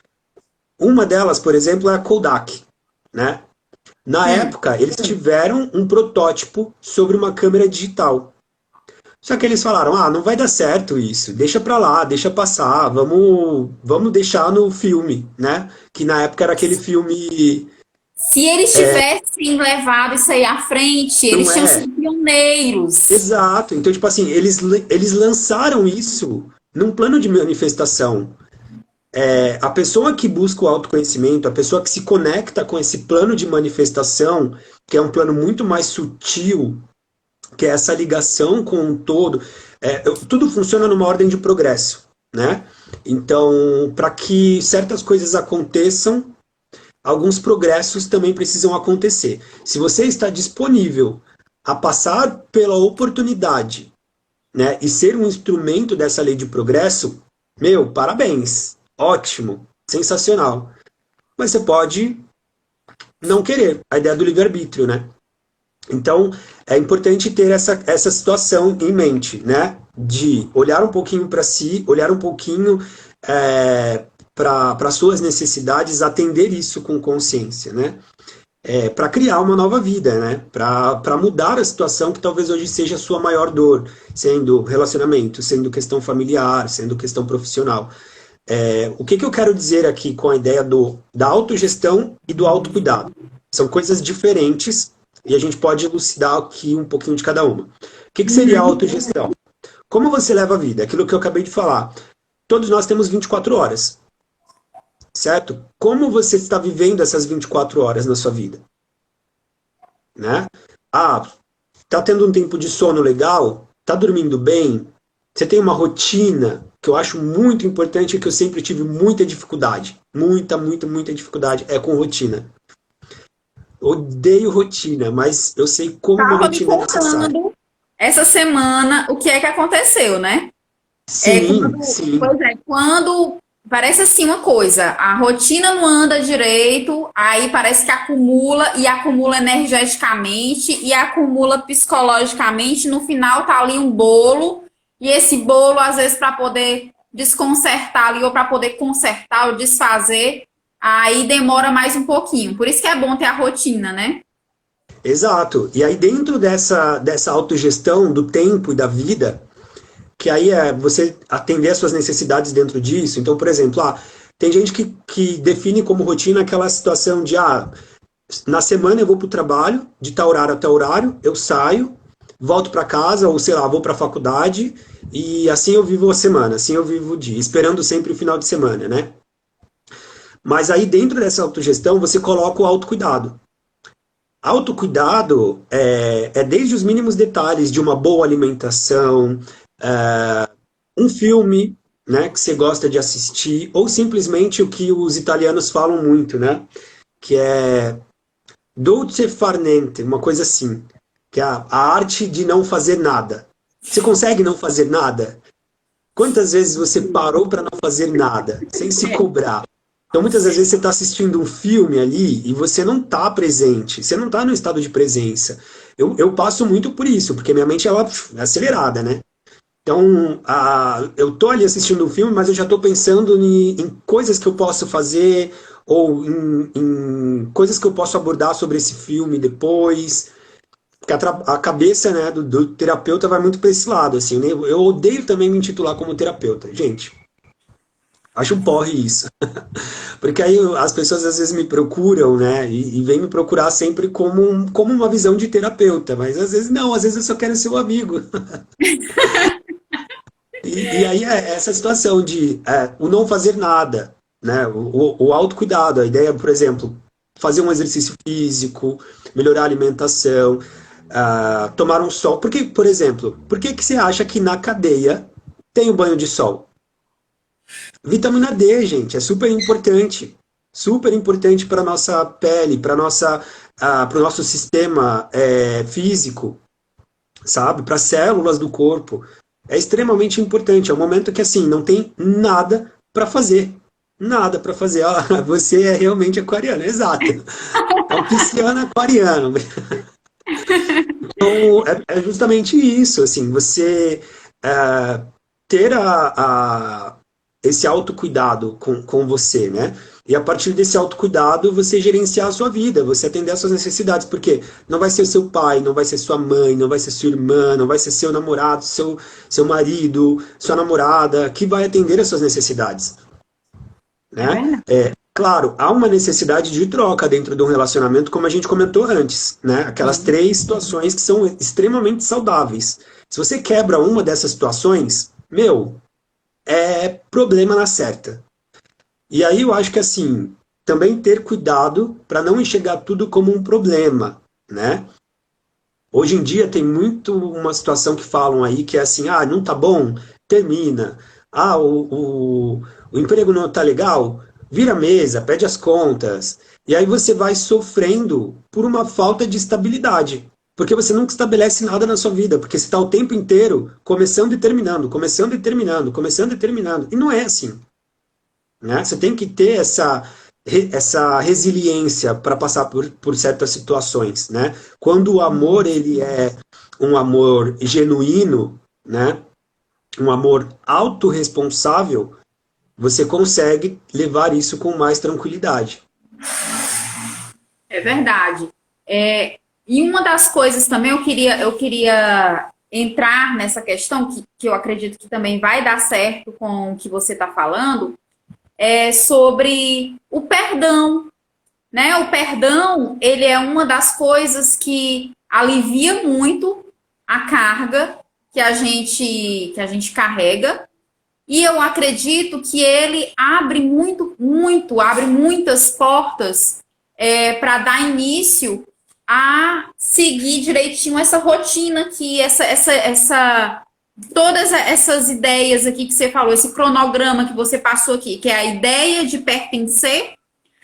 Uma delas, por exemplo, é a Kodak, né? Na
Sim.
época, eles tiveram um protótipo sobre uma câmera digital. Só que eles falaram, não vai dar certo isso, deixa pra lá, deixa passar, vamos deixar no filme, né? Que na época era aquele filme,
Se eles tivessem levado isso aí à frente,
não
eles tinham
é?
sido pioneiros.
Exato. Então, tipo assim, eles lançaram isso num plano de manifestação. A pessoa que busca o autoconhecimento, a pessoa que se conecta com esse plano de manifestação, que é um plano muito mais sutil, que é essa ligação com o todo, tudo funciona numa ordem de progresso, né? Então, para que certas coisas aconteçam, alguns progressos também precisam acontecer. Se você está disponível a passar pela oportunidade, né, e ser um instrumento dessa lei de progresso, meu, parabéns, ótimo, sensacional. Mas você pode não querer, a ideia do livre-arbítrio, né? Então, é importante ter essa situação em mente, né? De olhar um pouquinho para si, olhar um pouquinho para suas necessidades, atender isso com consciência, né? Para criar uma nova vida, né? Para mudar a situação que talvez hoje seja a sua maior dor, sendo relacionamento, sendo questão familiar, sendo questão profissional. O que eu quero dizer aqui com a ideia da autogestão e do autocuidado? São coisas diferentes e a gente pode elucidar aqui um pouquinho de cada uma. O que seria a
Uhum.
autogestão? Como você leva a vida? Aquilo que eu acabei de falar. Todos nós temos 24 horas, certo? Como você está vivendo essas 24 horas na sua vida? Né? Tá tendo um tempo de sono legal? Tá dormindo bem? Você tem uma rotina que eu acho muito importante e que eu sempre tive muita dificuldade. Muita, muita, muita dificuldade é com rotina. Odeio rotina, mas eu sei como uma
Tava me
rotina é necessária.
contando essa semana o que é que aconteceu, né?
Sim, sim.
Pois é, quando parece assim uma coisa, a rotina não anda direito, aí parece que acumula e acumula energeticamente e acumula psicologicamente, no final tá ali um bolo, e esse bolo às vezes para poder desconcertar ali ou para poder consertar ou desfazer, aí demora mais um pouquinho. Por isso que é bom ter a rotina, né?
Exato. E aí, dentro dessa autogestão do tempo e da vida, que aí é você atender às suas necessidades dentro disso. Então, por exemplo, tem gente que define como rotina aquela situação de, na semana eu vou para o trabalho, de tal horário até horário, eu saio, volto para casa, ou sei lá, vou para a faculdade, e assim eu vivo a semana, assim eu vivo o dia, esperando sempre o final de semana, né? Mas aí dentro dessa autogestão você coloca o autocuidado. Autocuidado é desde os mínimos detalhes de uma boa alimentação, um filme, né, que você gosta de assistir, ou simplesmente o que os italianos falam muito, né, que é dolce far niente, uma coisa assim, que é a arte de não fazer nada. Você consegue não fazer nada? Quantas vezes você parou para não fazer nada, sem se cobrar? Então, muitas das vezes você está assistindo um filme ali e você não está presente, você não está no estado de presença. Eu passo muito por isso, porque minha mente ela é acelerada, né? Então, eu tô ali assistindo um filme, mas eu já estou pensando em coisas que eu posso fazer ou em coisas que eu posso abordar sobre esse filme depois. Porque a cabeça, né, do terapeuta vai muito para esse lado, assim, né? Eu odeio também me intitular como terapeuta, gente. Acho um porre isso. Porque aí as pessoas às vezes me procuram, né? E vêm me procurar sempre como uma visão de terapeuta. Mas às vezes não, às vezes eu só quero ser um amigo. E aí é essa situação de o não fazer nada, né? O autocuidado, a ideia, por exemplo, fazer um exercício físico, melhorar a alimentação, tomar um sol. Porque, por exemplo, por que que você acha que na cadeia tem o banho de sol? Vitamina D, gente, é super importante para nossa pele, para o nosso sistema físico, sabe? Para as células do corpo. É extremamente importante. É um momento que, assim, não tem nada para fazer. Nada para fazer. Ah, você é realmente aquariano, exato. É um pisciano aquariano. Então, é justamente isso, assim, você ter esse autocuidado com você, né? E a partir desse autocuidado, você gerenciar a sua vida, você atender às suas necessidades, porque não vai ser seu pai, não vai ser sua mãe, não vai ser sua irmã, não vai ser seu namorado, seu marido, sua namorada, que vai atender às suas necessidades,
É
né?
verdade.
Claro, há uma necessidade de troca dentro de um relacionamento, como a gente comentou antes, né? Aquelas
Sim.
três situações que são extremamente saudáveis. Se você quebra uma dessas situações, meu, é problema na certa. E aí eu acho que assim, também ter cuidado para não enxergar tudo como um problema, né? Hoje em dia tem muito uma situação que falam aí que é assim, não tá bom, termina. O emprego não tá legal, vira a mesa, pede as contas. E aí você vai sofrendo por uma falta de estabilidade. Porque você nunca estabelece nada na sua vida, porque você está o tempo inteiro começando e terminando, começando e terminando, começando e terminando. E não é assim, né? Você tem que ter essa resiliência para passar por certas situações, né? Quando o amor ele é um amor genuíno, né? Um amor autorresponsável, você consegue levar isso com mais tranquilidade.
É verdade. E uma das coisas também eu queria entrar nessa questão, que eu acredito que também vai dar certo com o que você está falando, é sobre o perdão, né? O perdão, ele é uma das coisas que alivia muito a carga que a gente carrega. E eu acredito que ele abre abre muitas portas para dar início a seguir direitinho essa rotina que todas essas ideias aqui que você falou, esse cronograma que você passou aqui, que é a ideia de pertencer,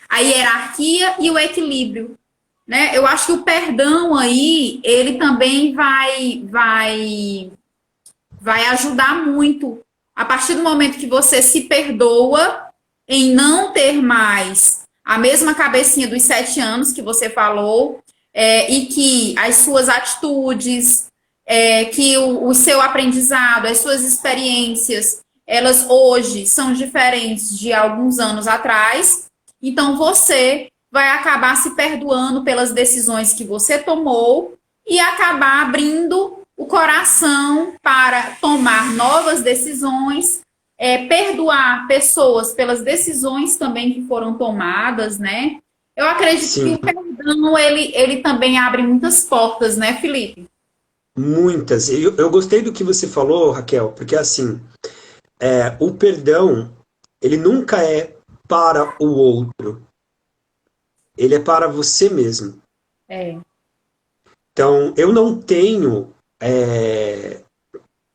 a hierarquia e o equilíbrio, né? Eu acho que o perdão aí, ele também vai ajudar muito. A partir do momento que você se perdoa em não ter mais a mesma cabecinha dos 7 anos que você falou, e que as suas atitudes, que o seu aprendizado, as suas experiências, elas hoje são diferentes de alguns anos atrás. Então você vai acabar se perdoando pelas decisões que você tomou e acabar abrindo o coração para tomar novas decisões, perdoar pessoas pelas decisões também que foram tomadas, né? Eu acredito que
Sim,
o perdão, ele também abre muitas portas, né, Felipe?
muitas. Eu gostei do que você falou, Raquel, porque assim, o perdão, ele nunca é para o outro, ele é para você mesmo.
É.
Então, eu não tenho,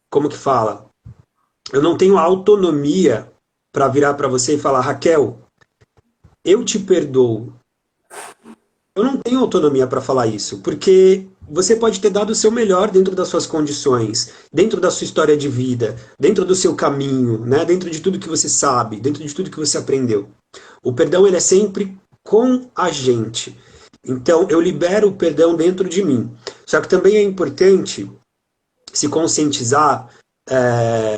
como que fala? Eu não tenho autonomia para virar para você e falar, Raquel, eu te perdoo. Eu não tenho autonomia para falar isso, porque você pode ter dado o seu melhor dentro das suas condições, dentro da sua história de vida, dentro do seu caminho, né? Dentro de tudo que você sabe, dentro de tudo que você aprendeu. O perdão ele é sempre com a gente. Então eu libero o perdão dentro de mim. Só que também é importante se conscientizar,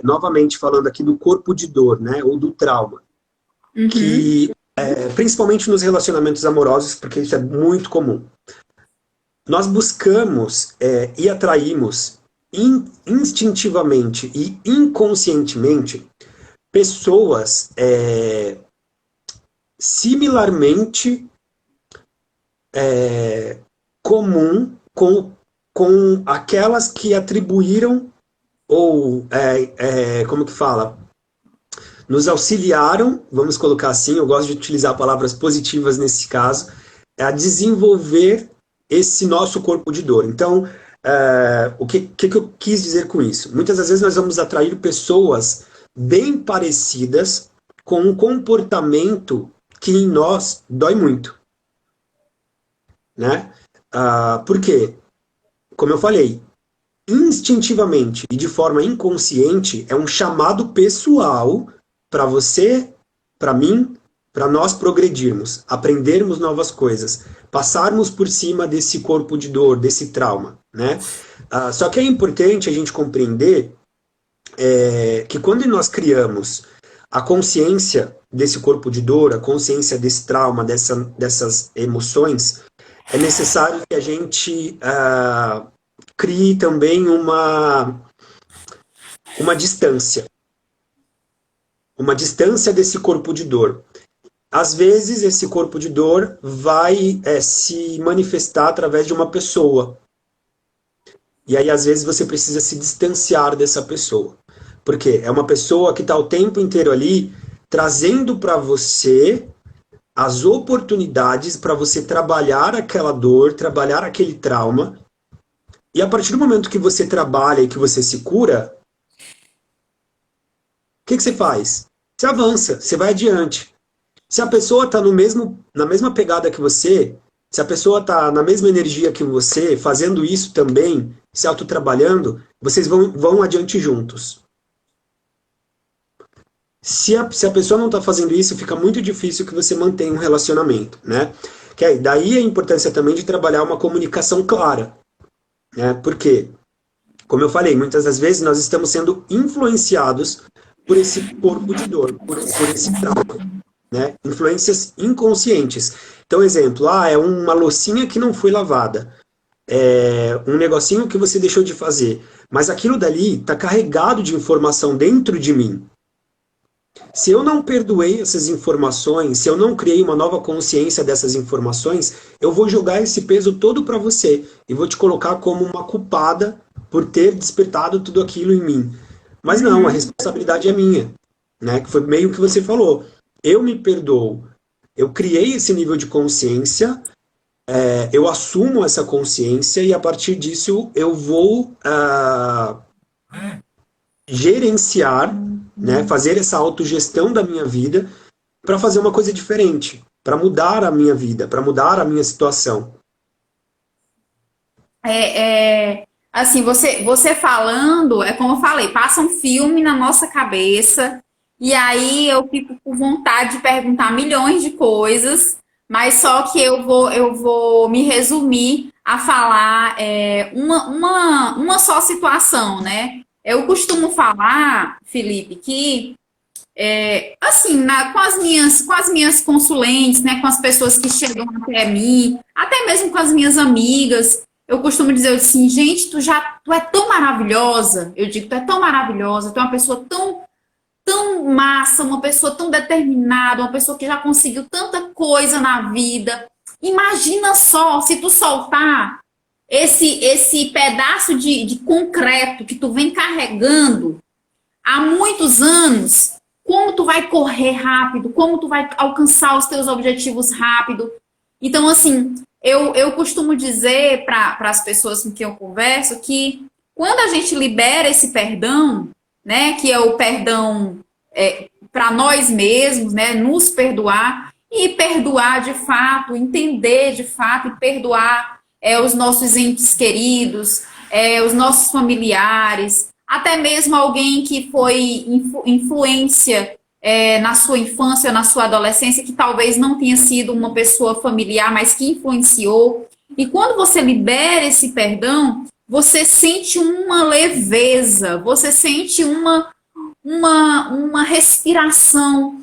novamente falando aqui do corpo de dor, né? Ou do trauma,
Uhum.
que principalmente nos relacionamentos amorosos, porque isso é muito comum. Nós buscamos e atraímos instintivamente e inconscientemente pessoas similarmente comum com aquelas que atribuíram ou, como que fala? Nos auxiliaram, vamos colocar assim, eu gosto de utilizar palavras positivas nesse caso, a desenvolver esse nosso corpo de dor. Então, o que eu quis dizer com isso? Muitas das vezes nós vamos atrair pessoas bem parecidas com um comportamento que em nós dói muito, né? Por quê? Como eu falei, instintivamente e de forma inconsciente, é um chamado pessoal para você, para mim, para nós progredirmos, aprendermos novas coisas, passarmos por cima desse corpo de dor, desse trauma, né? Só que é importante a gente compreender que quando nós criamos a consciência desse corpo de dor, a consciência desse trauma, dessas emoções, é necessário que a gente crie também uma distância desse corpo de dor. Às vezes, esse corpo de dor vai se manifestar através de uma pessoa. E aí, às vezes, você precisa se distanciar dessa pessoa. Por quê? É uma pessoa que está o tempo inteiro ali trazendo para você as oportunidades para você trabalhar aquela dor, trabalhar aquele trauma. E a partir do momento que você trabalha e que você se cura, o que você faz? Você avança, você vai adiante. Se a pessoa está na mesma pegada que você, se a pessoa está na mesma energia que você, fazendo isso também, se autotrabalhando, vocês vão adiante juntos. Se a pessoa não está fazendo isso, fica muito difícil que você mantenha um relacionamento, né? Daí a importância também de trabalhar uma comunicação clara, né? Porque, como eu falei, muitas das vezes nós estamos sendo influenciados por esse corpo de dor, por esse trauma, né? Influências inconscientes. Então, exemplo, é uma loucinha que não foi lavada, é um negocinho que você deixou de fazer, mas aquilo dali está carregado de informação dentro de mim. Se eu não perdoei essas informações, se eu não criei uma nova consciência dessas informações, eu vou jogar esse peso todo para você e vou te colocar como uma culpada por ter despertado tudo aquilo em mim. Mas não, a responsabilidade é minha, né? Que foi meio que você falou. Eu me perdoo, eu criei esse nível de consciência, eu assumo essa consciência e a partir disso eu vou gerenciar, né, fazer essa autogestão da minha vida para fazer uma coisa diferente, para mudar a minha vida, para mudar a minha situação.
Assim, você falando, é como eu falei, passa um filme na nossa cabeça e aí eu fico com vontade de perguntar milhões de coisas, mas só que eu vou me resumir a falar uma só situação, né? Eu costumo falar, Felipe, que assim, com as minhas consulentes, né, com as pessoas que chegam até mim, até mesmo com as minhas amigas, eu costumo dizer assim, gente, tu é tão maravilhosa. Eu digo, tu é tão maravilhosa, tu é uma pessoa tão massa, uma pessoa tão determinada, uma pessoa que já conseguiu tanta coisa na vida. Imagina só se tu soltar esse pedaço de concreto que tu vem carregando há muitos anos, como tu vai correr rápido, como tu vai alcançar os teus objetivos rápido. Então, assim, eu costumo dizer para as pessoas com quem eu converso que quando a gente libera esse perdão, né, que é o perdão para nós mesmos, né, nos perdoar e perdoar de fato, entender de fato e perdoar os nossos entes queridos, os nossos familiares, até mesmo alguém que foi influência na sua infância, na sua adolescência, que talvez não tenha sido uma pessoa familiar, mas que influenciou. E quando você libera esse perdão, você sente uma leveza, você sente uma respiração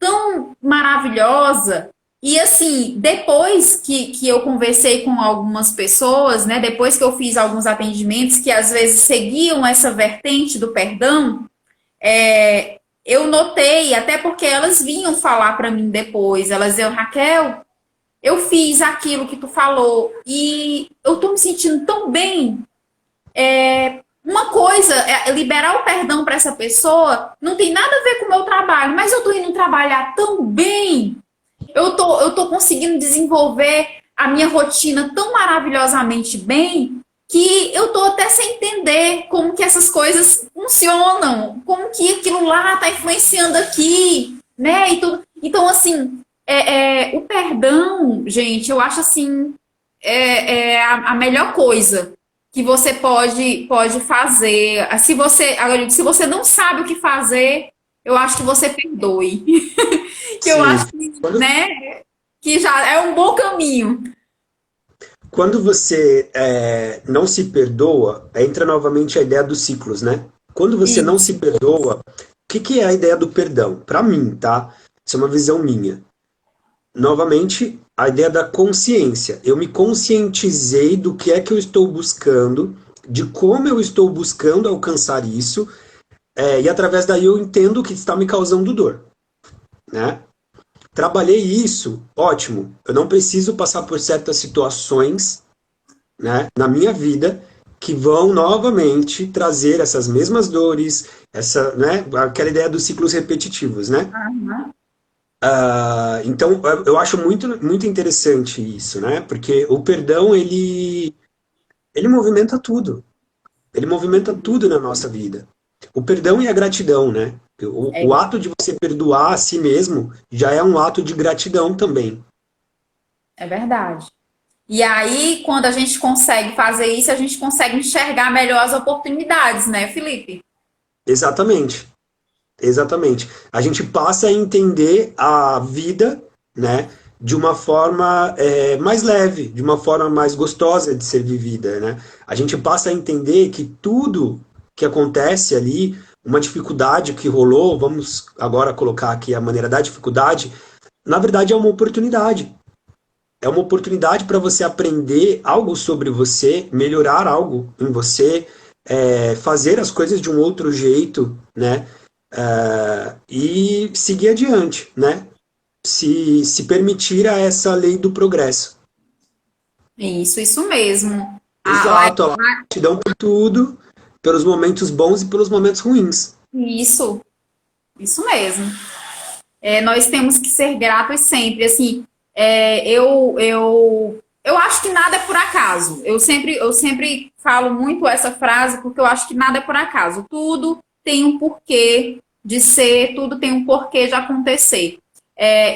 tão maravilhosa. E assim, depois que eu conversei com algumas pessoas, né, depois que eu fiz alguns atendimentos que às vezes seguiam essa vertente do perdão, eu notei, até porque elas vinham falar para mim depois, elas diziam, Raquel, eu fiz aquilo que tu falou e eu tô me sentindo tão bem, uma coisa, liberar o perdão para essa pessoa não tem nada a ver com o meu trabalho, mas eu tô indo trabalhar tão bem, eu tô conseguindo desenvolver a minha rotina tão maravilhosamente bem que eu tô até sem entender como que essas coisas funcionam, como que aquilo lá tá influenciando aqui, né? E tudo. Então, assim, o perdão, gente, eu acho assim, a melhor coisa que você pode fazer. Se você não sabe o que fazer, eu acho que você perdoe. Que eu
Sim.
acho que, né, que já é um bom caminho.
Quando você não se perdoa, entra novamente a ideia dos ciclos, né? Quando você não
Isso.
se perdoa, o que que é a ideia do perdão? Para mim, tá? Isso é uma visão minha. Novamente, a ideia da consciência. Eu me conscientizei do que é que eu estou buscando, de como eu estou buscando alcançar isso, e através daí eu entendo o que está me causando dor, né? Trabalhei isso, ótimo. Eu não preciso passar por certas situações, né, na minha vida que vão novamente trazer essas mesmas dores, né, aquela ideia dos ciclos repetitivos, né?
Aham.
Então, eu acho muito interessante isso, né? Porque o perdão, ele movimenta tudo. Ele movimenta tudo na nossa vida. O perdão e a gratidão, né? O
É,
ato de você perdoar a si mesmo já é um ato de gratidão também.
é verdade. E aí, quando a gente consegue fazer isso, a gente consegue enxergar melhor as oportunidades, né, Felipe?
Exatamente. Exatamente. A gente passa a entender a vida, né, de uma forma mais leve, de uma forma mais gostosa de ser vivida, né? A gente passa a entender que tudo que acontece ali, uma dificuldade que rolou, vamos agora colocar aqui a maneira da dificuldade, na verdade é uma oportunidade. É uma oportunidade para você aprender algo sobre você, melhorar algo em você, fazer as coisas de um outro jeito, né? E seguir adiante, né? Se permitir a essa lei do progresso.
Isso mesmo.
Exato, ó, gratidão por tudo, pelos momentos bons e pelos momentos ruins.
Isso, isso mesmo. Nós temos que ser gratos sempre. Assim, eu acho que nada é por acaso. Eu sempre falo muito essa frase porque eu acho que nada é por acaso. Tudo tem um porquê de ser, tudo tem um porquê de acontecer.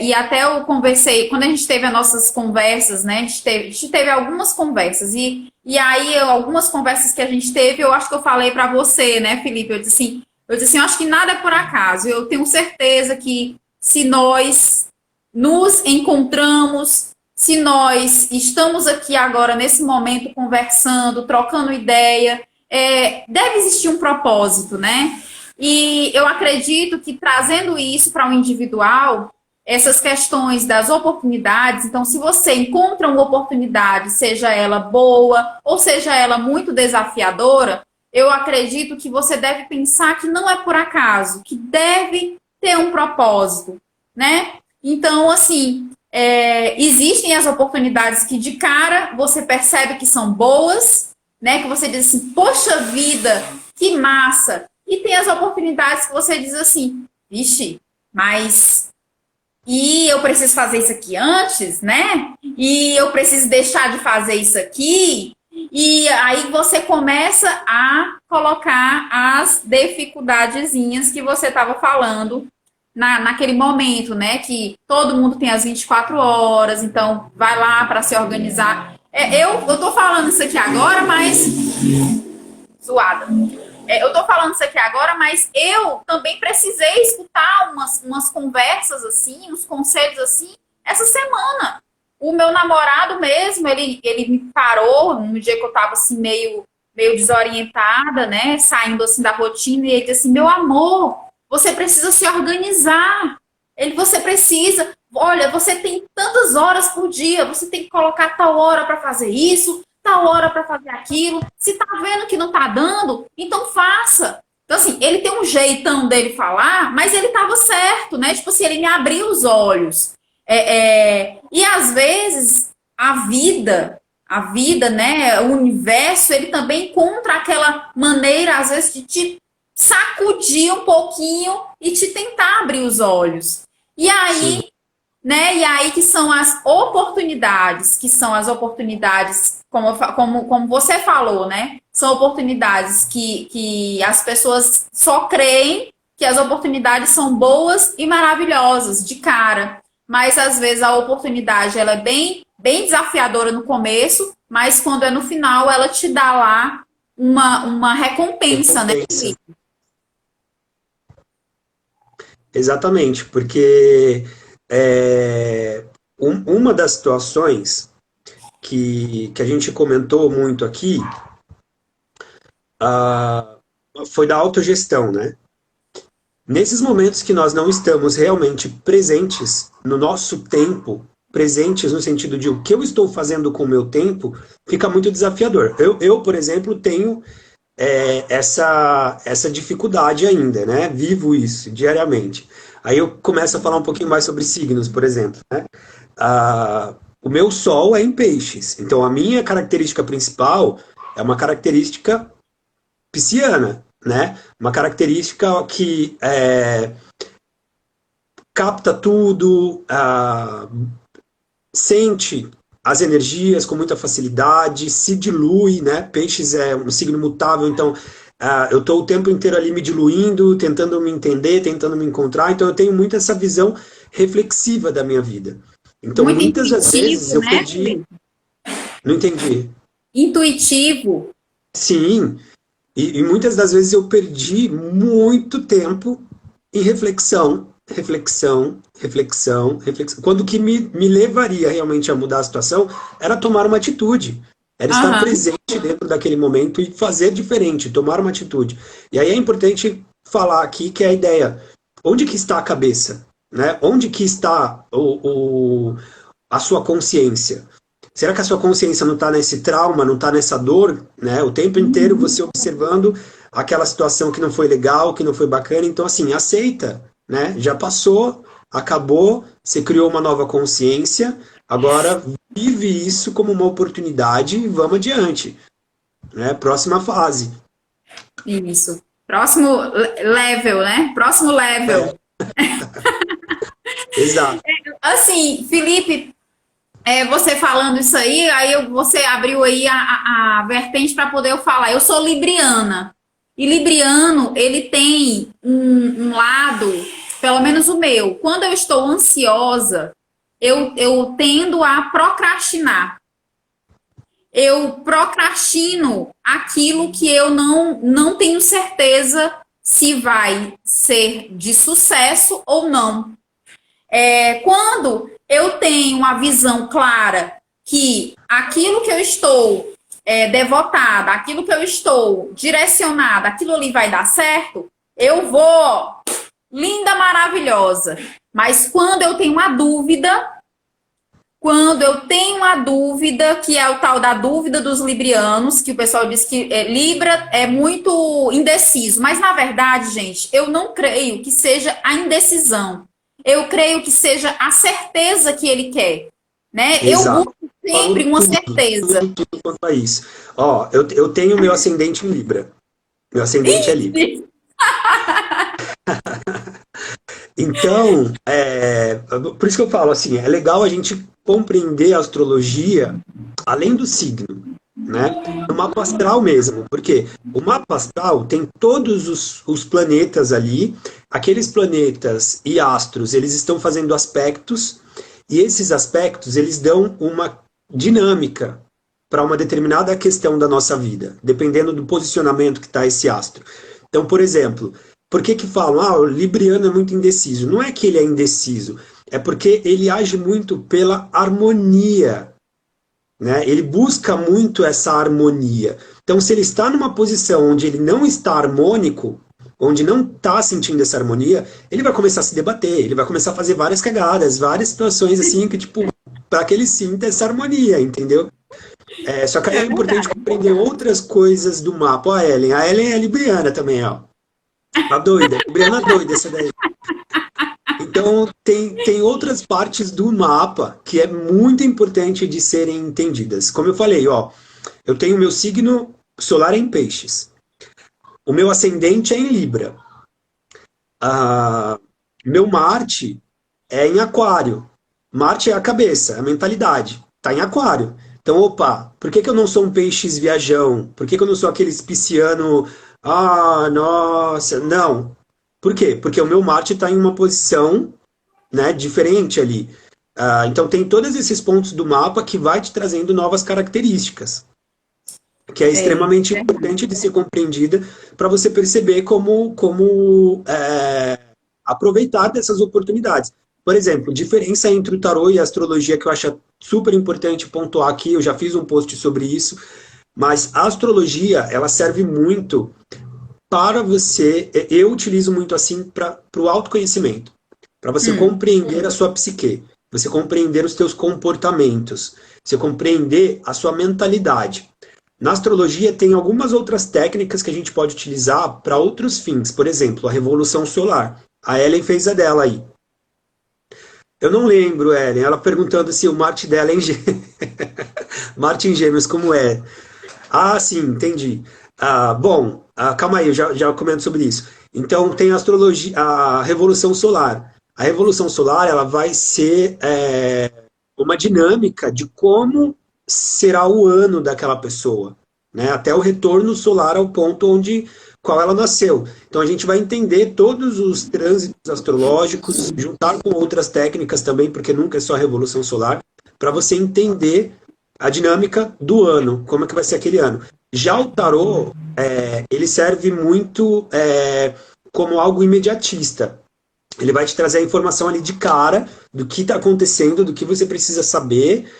E até eu conversei, quando a gente teve as nossas conversas, né? A gente teve algumas conversas, e aí algumas conversas que a gente teve, eu acho que eu falei para você, né, Felipe? Eu disse assim, eu acho que nada é por acaso. Eu tenho certeza que se nós nos encontramos, se nós estamos aqui agora, nesse momento, conversando, trocando ideia, deve existir um propósito, né? E eu acredito que trazendo isso para o individual, essas questões das oportunidades, então, se você encontra uma oportunidade, seja ela boa ou seja ela muito desafiadora, eu acredito que você deve pensar que não é por acaso, que deve ter um propósito, né? Então, assim, existem as oportunidades que de cara você percebe que são boas, né? Que você diz assim, poxa vida, que massa! E tem as oportunidades que você diz assim, vixe, mas e eu preciso fazer isso aqui antes, né? E eu preciso deixar de fazer isso aqui. E aí você começa a colocar as dificuldadezinhas que você estava falando naquele momento, né? Que todo mundo tem as 24 horas, então vai lá para se organizar. Eu tô falando isso aqui agora, mas zoada. Eu tô falando isso aqui agora, mas eu também precisei escutar umas conversas assim, uns conselhos assim, essa semana. O meu namorado mesmo, ele me parou no dia que eu tava assim, meio desorientada, né? Saindo assim da rotina, e ele disse assim, meu amor, você precisa se organizar. Você precisa, olha, você tem tantas horas por dia, você tem que colocar tal hora para fazer isso, tal hora para fazer aquilo. Se tá vendo que não tá dando, então faça. Então, assim, ele tem um jeitão dele falar, mas ele tava certo, né? Tipo assim, ele me abriu os olhos. E às vezes a vida a vida, né, o universo, ele também encontra aquela maneira, às vezes, de te sacudir um pouquinho e te tentar abrir os olhos. E
Sim,
aí, né, e aí que são as oportunidades, como você falou, né, são oportunidades que as pessoas só creem que as oportunidades são boas e maravilhosas de cara. Mas às vezes a oportunidade ela é bem desafiadora no começo, mas quando é no final ela te dá lá uma recompensa, né,
recompensa.
Felipe?
Exatamente, porque uma das situações que a gente comentou muito aqui ah, foi da autogestão, né? Nesses momentos que nós não estamos realmente presentes no nosso tempo, presentes no sentido de o que eu estou fazendo com o meu tempo, fica muito desafiador. Por exemplo, tenho essa dificuldade ainda, né? Vivo isso diariamente. Aí eu começo a falar um pouquinho mais sobre signos, por exemplo, né? O meu sol é em peixes, então a minha característica principal é uma característica pisciana, né? Uma característica que capta tudo, sente as energias com muita facilidade, se dilui, né? Peixes é um signo mutável, então eu estou o tempo inteiro ali me diluindo, tentando me entender, tentando me encontrar, então eu tenho muito essa visão reflexiva da minha vida. Então,
Muito
muitas das vezes
intuitivo,
eu
né,
perdi,
Felipe?
não entendi.
Intuitivo.
Sim, e muitas das vezes eu perdi muito tempo em reflexão, reflexão, reflexão, reflexão. Quando o que me levaria realmente a mudar a situação era tomar uma atitude, era estar
Aham.
presente dentro daquele momento e fazer diferente, tomar uma atitude. E aí é importante falar aqui que é a ideia, onde que está a cabeça? Né? Onde que está a sua consciência? Será que a sua consciência não está nesse trauma, não está nessa dor, né? O tempo inteiro você observando aquela situação que não foi legal, que não foi bacana. Então, assim, aceita, né? Já passou, acabou, você criou uma nova consciência, agora vive isso como uma oportunidade e vamos adiante, né? Próxima fase.
Isso. Próximo level, né? Próximo level.
É, exato.
Assim, Felipe, você falando isso aí, você abriu aí a vertente para poder eu falar. Eu sou libriana. E libriano, ele tem um lado, pelo menos o meu. Quando eu estou ansiosa, eu tendo a procrastinar. Eu procrastino aquilo que eu não tenho certeza se vai ser de sucesso ou não. Quando eu tenho uma visão clara que aquilo que eu estou devotada, aquilo que eu estou direcionada, aquilo ali vai dar certo, eu vou linda, maravilhosa. Mas quando eu tenho uma dúvida, que é o tal da dúvida dos librianos, que o pessoal diz que Libra é muito indeciso, mas na verdade, gente, eu não creio que seja a indecisão. Eu creio que seja a certeza que ele quer, né? Eu
Exato.
busco
Falou
sempre uma
tudo,
certeza.
tudo quanto a isso. Ó, eu tenho meu ascendente em Libra. Meu ascendente é Libra. Então, por isso que eu falo assim, é legal a gente compreender a astrologia além do signo, né? No mapa astral mesmo, porque o mapa astral tem todos os planetas ali, aqueles planetas e astros, eles estão fazendo aspectos, e esses aspectos, eles dão uma dinâmica para uma determinada questão da nossa vida, dependendo do posicionamento que está esse astro. Então, por exemplo, por que que falam, o Libriano é muito indeciso? Não é que ele é indeciso, é porque ele age muito pela harmonia, né? Ele busca muito essa harmonia. Então, se ele está numa posição onde ele não está harmônico, onde não está sentindo essa harmonia, ele vai começar a se debater, ele vai começar a fazer várias cagadas, várias situações assim que, tipo, para que ele sinta essa harmonia, entendeu? Só que é importante compreender outras coisas do mapa. Ó, a Ellen é libriana também, ó. Tá doida, libriana doida essa daí. Então, tem outras partes do mapa que é muito importante de serem entendidas. Como eu falei, ó, eu tenho meu signo solar em Peixes. O meu ascendente é em Libra. Ah, meu Marte é em Aquário. Marte é a cabeça, a mentalidade. Tá em Aquário. Então, opa, por que que eu não sou um peixes viajão? Por que que eu não sou aquele pisciano? Ah, nossa, não. Por quê? Porque o meu Marte está em uma posição, né, diferente ali. Então tem todos esses pontos do mapa que vai te trazendo novas características, que é
É,
extremamente
é.
importante de ser compreendida para você perceber como aproveitar dessas oportunidades. Por exemplo, diferença entre o tarô e a astrologia que eu acho super importante pontuar aqui, eu já fiz um post sobre isso, mas a astrologia, ela serve muito para você, eu utilizo muito assim para o autoconhecimento, para você
Hum,
compreender a sua psique, você compreender os teus comportamentos, você compreender a sua mentalidade. Na astrologia tem algumas outras técnicas que a gente pode utilizar para outros fins, por exemplo, a revolução solar. A Ellen fez a dela aí. Eu não lembro, Ellen, ela perguntando se o Marte dela é em Gêmeos. Marte em Gêmeos, como é? Ah, sim, entendi. Bom, calma aí, eu já comento sobre isso. Então, tem a astrologia, a Revolução Solar. A Revolução Solar, ela vai ser uma dinâmica de como será o ano daquela pessoa, né? Até o retorno solar ao ponto onde qual ela nasceu. Então, a gente vai entender todos os trânsitos astrológicos, juntar com outras técnicas também, porque nunca é só a Revolução Solar, para você entender a dinâmica do ano, como é que vai ser aquele ano. Já o tarô, ele serve muito como algo imediatista. Ele vai te trazer a informação ali de cara do que está acontecendo, do que você precisa saber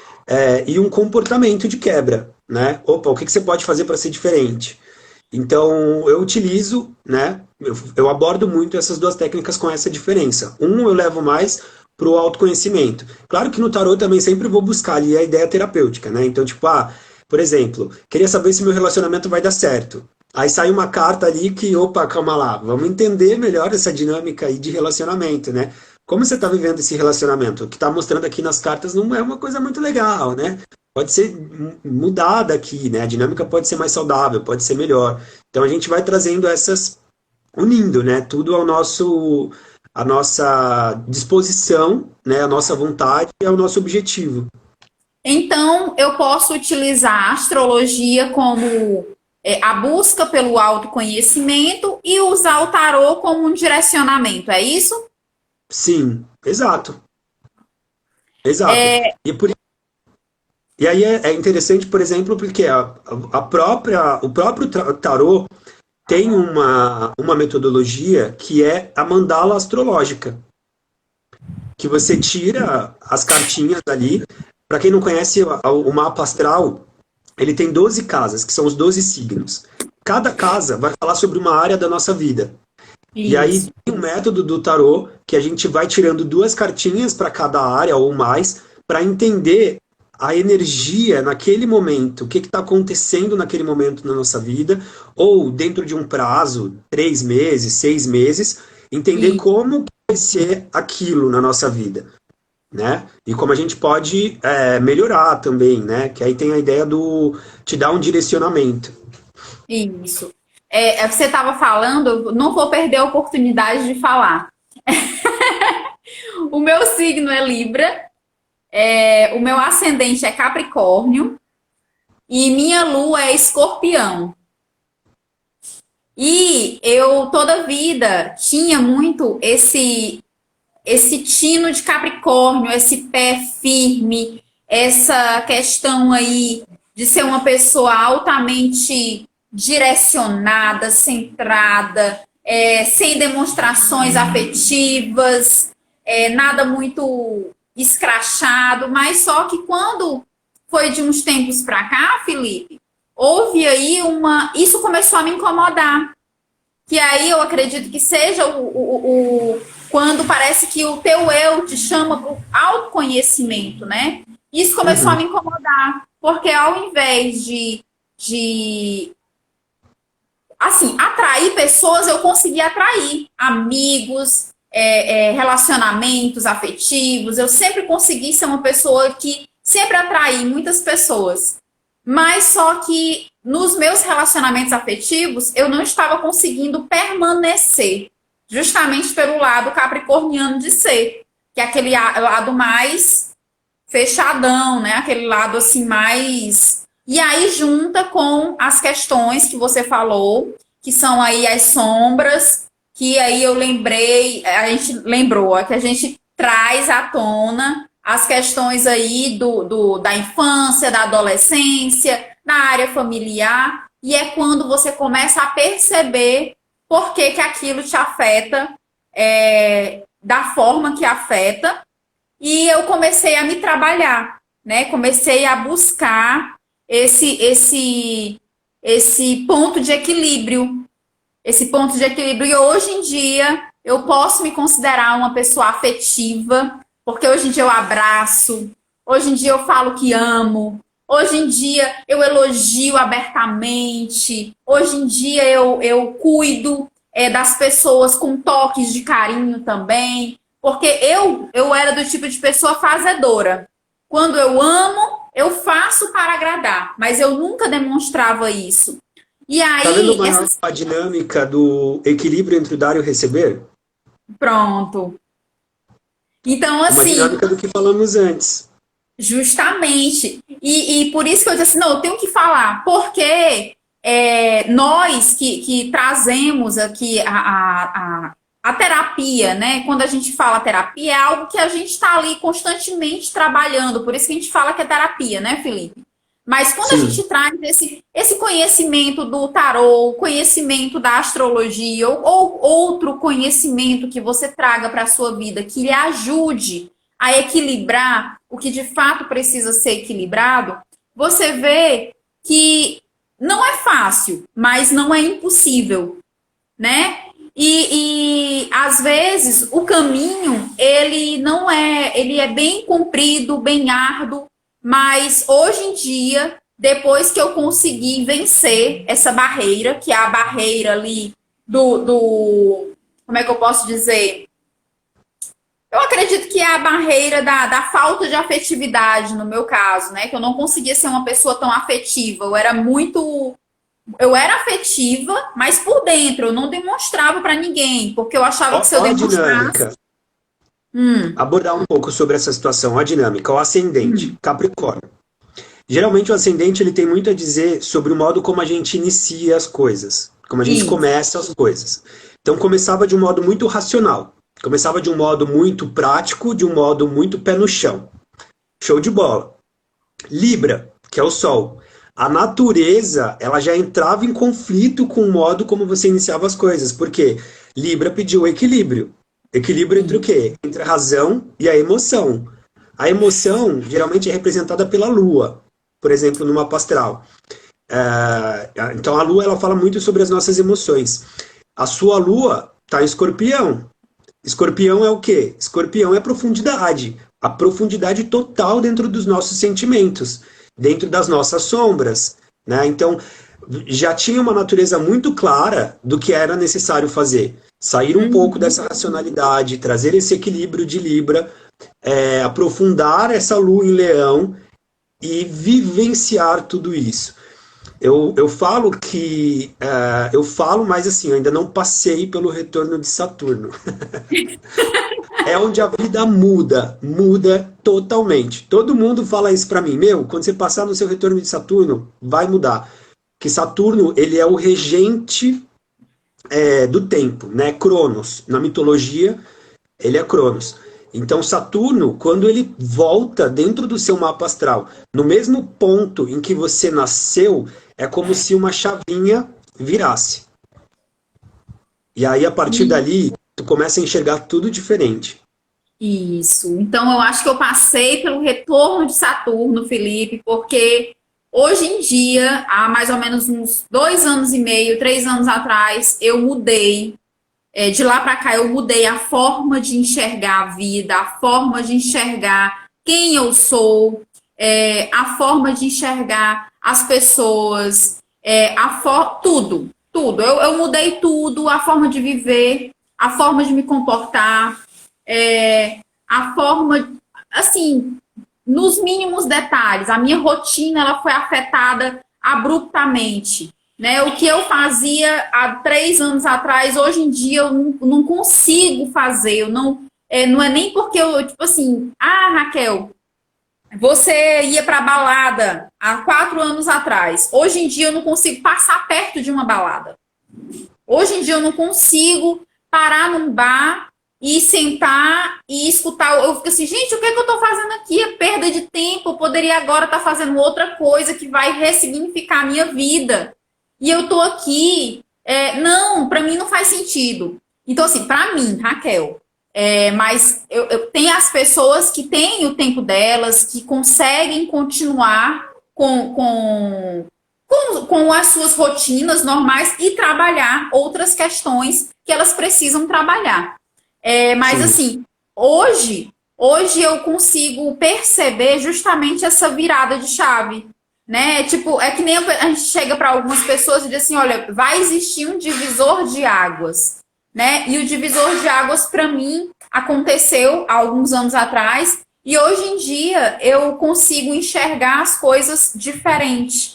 e um comportamento de quebra, né? Opa, o que que você pode fazer para ser diferente? Então, eu utilizo, né? Eu abordo muito essas duas técnicas com essa diferença. Um eu levo mais para o autoconhecimento. Claro que no tarot também sempre vou buscar ali a ideia terapêutica, né? Então, tipo, por exemplo, queria saber se meu relacionamento vai dar certo. Aí sai uma carta ali que, opa, calma lá, vamos entender melhor essa dinâmica aí de relacionamento, né? Como você está vivendo esse relacionamento? O que está mostrando aqui nas cartas não é uma coisa muito legal, né? Pode ser mudada aqui, né? A dinâmica pode ser mais saudável, pode ser melhor. Então a gente vai trazendo essas, unindo, né? Tudo ao nosso, a nossa disposição, né? A nossa vontade e ao nosso objetivo.
Então, eu posso utilizar a astrologia como a busca pelo autoconhecimento e usar o tarô como um direcionamento, é isso?
Sim, exato, exato.
É,
E, por, e aí é interessante, por exemplo, porque o próprio tarô tem uma metodologia que é a mandala astrológica, que você tira as cartinhas ali. Para quem não conhece o mapa astral, ele tem 12 casas, que são os 12 signos. Cada casa vai falar sobre uma área da nossa vida. E aí
isso.
tem um método do tarô que a gente vai tirando duas cartinhas para cada área ou mais, para entender a energia naquele momento, o que está acontecendo naquele momento na nossa vida, ou dentro de um prazo, 3 meses, 6 meses, entender
E,
como que vai ser aquilo na nossa vida, né? E como a gente pode melhorar também, né? Que aí tem a ideia do te dar um direcionamento.
isso. Você estava falando, eu não vou perder a oportunidade de falar. O meu signo é Libra, o meu ascendente é Capricórnio e minha lua é Escorpião. E eu toda a vida tinha muito esse tino de Capricórnio, esse pé firme, essa questão aí de ser uma pessoa altamente direcionada, centrada, sem demonstrações afetivas, nada muito escrachado, mas só que quando foi de uns tempos para cá, Felipe, houve aí isso começou a me incomodar. Que aí eu acredito que seja quando parece que o teu eu te chama para o autoconhecimento, né? Isso começou a
Uhum.
me incomodar, porque ao invés de assim, atrair pessoas, eu consegui atrair amigos, relacionamentos afetivos, eu sempre consegui ser uma pessoa que sempre atraí muitas pessoas. Mas só que nos meus relacionamentos afetivos, eu não estava conseguindo permanecer, justamente pelo lado capricorniano de ser, que é aquele lado mais fechadão, né? Aquele lado assim mais... E aí junta com as questões que você falou, que são aí as sombras, que aí eu lembrei, a gente lembrou, que a gente traz à tona as questões aí da infância, da adolescência, na área familiar, e é quando você começa a perceber por que aquilo te afeta da forma que afeta, e eu comecei a me trabalhar, né? Comecei a buscar esse ponto de equilíbrio, e hoje em dia eu posso me considerar uma pessoa afetiva, porque hoje em dia eu abraço, hoje em dia eu falo que amo, hoje em dia eu elogio abertamente, hoje em dia eu cuido das pessoas com toques de carinho também, porque eu era do tipo de pessoa fazedora. Quando eu amo, eu faço para agradar, mas eu nunca demonstrava isso. E
Tá vendo
aí,
a dinâmica do equilíbrio entre o dar e o receber?
pronto. Então,
Uma
assim,
dinâmica do que falamos antes.
justamente. E por isso que eu disse assim, não, eu tenho que falar, porque nós que trazemos aqui a terapia, né? Quando a gente fala terapia, é algo que a gente está ali constantemente trabalhando, por isso que a gente fala que é terapia, né, Felipe? Mas quando a
Sim.
gente traz esse conhecimento do tarô, conhecimento da astrologia, ou outro conhecimento que você traga para a sua vida, que lhe ajude a equilibrar o que de fato precisa ser equilibrado, você vê que não é fácil, mas não é impossível, né? E às vezes o caminho ele é bem comprido, bem árduo, mas hoje em dia, depois que eu consegui vencer essa barreira, que é a barreira ali como é que eu posso dizer? Eu acredito que é a barreira da falta de afetividade, no meu caso, né? Que eu não conseguia ser uma pessoa tão afetiva. Eu era afetiva, mas por dentro eu não demonstrava para ninguém, porque eu achava que se eu
Ó a
demonstrasse.
dinâmica. Abordar um pouco sobre essa situação, a dinâmica, o ascendente, Capricórnio. Geralmente o ascendente ele tem muito a dizer sobre o modo como a gente inicia as coisas, como a gente
Isso.
começa as coisas. Então começava de um modo muito racional, começava de um modo muito prático, de um modo muito pé no chão. Show de bola. Libra, que é o Sol. A natureza, ela já entrava em conflito com o modo como você iniciava as coisas. Por quê? Libra pediu equilíbrio. Equilíbrio entre o quê? Entre a razão e a emoção. A emoção geralmente é representada pela Lua, por exemplo, no mapa astral. Então a Lua ela fala muito sobre as nossas emoções. A sua Lua está em Escorpião. Escorpião é o quê? Escorpião é profundidade. A profundidade total dentro dos nossos sentimentos, dentro das nossas sombras, né? Então, já tinha uma natureza muito clara do que era necessário fazer. Sair um pouco dessa racionalidade, trazer esse equilíbrio de Libra, aprofundar essa lua em Leão e vivenciar tudo isso. Eu falo que... eu falo, mas assim, eu ainda não passei pelo retorno de Saturno. É onde a vida muda totalmente. Todo mundo fala isso pra mim, quando você passar no seu retorno de Saturno, vai mudar. Que Saturno, ele é o regente do tempo, né? Cronos. Na mitologia, ele é Cronos. Então, Saturno, quando ele volta dentro do seu mapa astral, no mesmo ponto em que você nasceu, é como se uma chavinha virasse. E aí, a partir dali, tu começa a enxergar tudo diferente.
Isso. Então, eu acho que eu passei pelo retorno de Saturno, Felipe, porque hoje em dia, há mais ou menos uns 2 anos e meio, 3 anos atrás, eu mudei. De lá para cá, eu mudei a forma de enxergar a vida, a forma de enxergar quem eu sou, a forma de enxergar as pessoas, tudo, tudo. Eu mudei tudo, a forma de viver, a forma de me comportar, a forma, assim, nos mínimos detalhes. A minha rotina ela foi afetada abruptamente. Né? O que eu fazia há 3 anos atrás, hoje em dia eu não consigo fazer. Eu não é nem porque eu, tipo assim, Raquel, você ia para balada há 4 anos atrás. Hoje em dia eu não consigo passar perto de uma balada. Hoje em dia eu não consigo parar num bar e sentar e escutar. Eu fico assim, gente, o que é que eu estou fazendo aqui? É perda de tempo. Eu poderia agora estar fazendo outra coisa que vai ressignificar a minha vida. E eu estou aqui. Não, para mim não faz sentido. Então, assim, para mim, Raquel, mas eu tenho as pessoas que têm o tempo delas, que conseguem continuar com as suas rotinas normais e trabalhar outras questões que elas precisam trabalhar. Mas,
Sim.
assim, hoje eu consigo perceber justamente essa virada de chave. Né? Tipo, é que nem a gente chega para algumas pessoas e diz assim, olha, vai existir um divisor de águas. Né? E o divisor de águas, para mim, aconteceu há alguns anos atrás, e hoje em dia eu consigo enxergar as coisas diferente.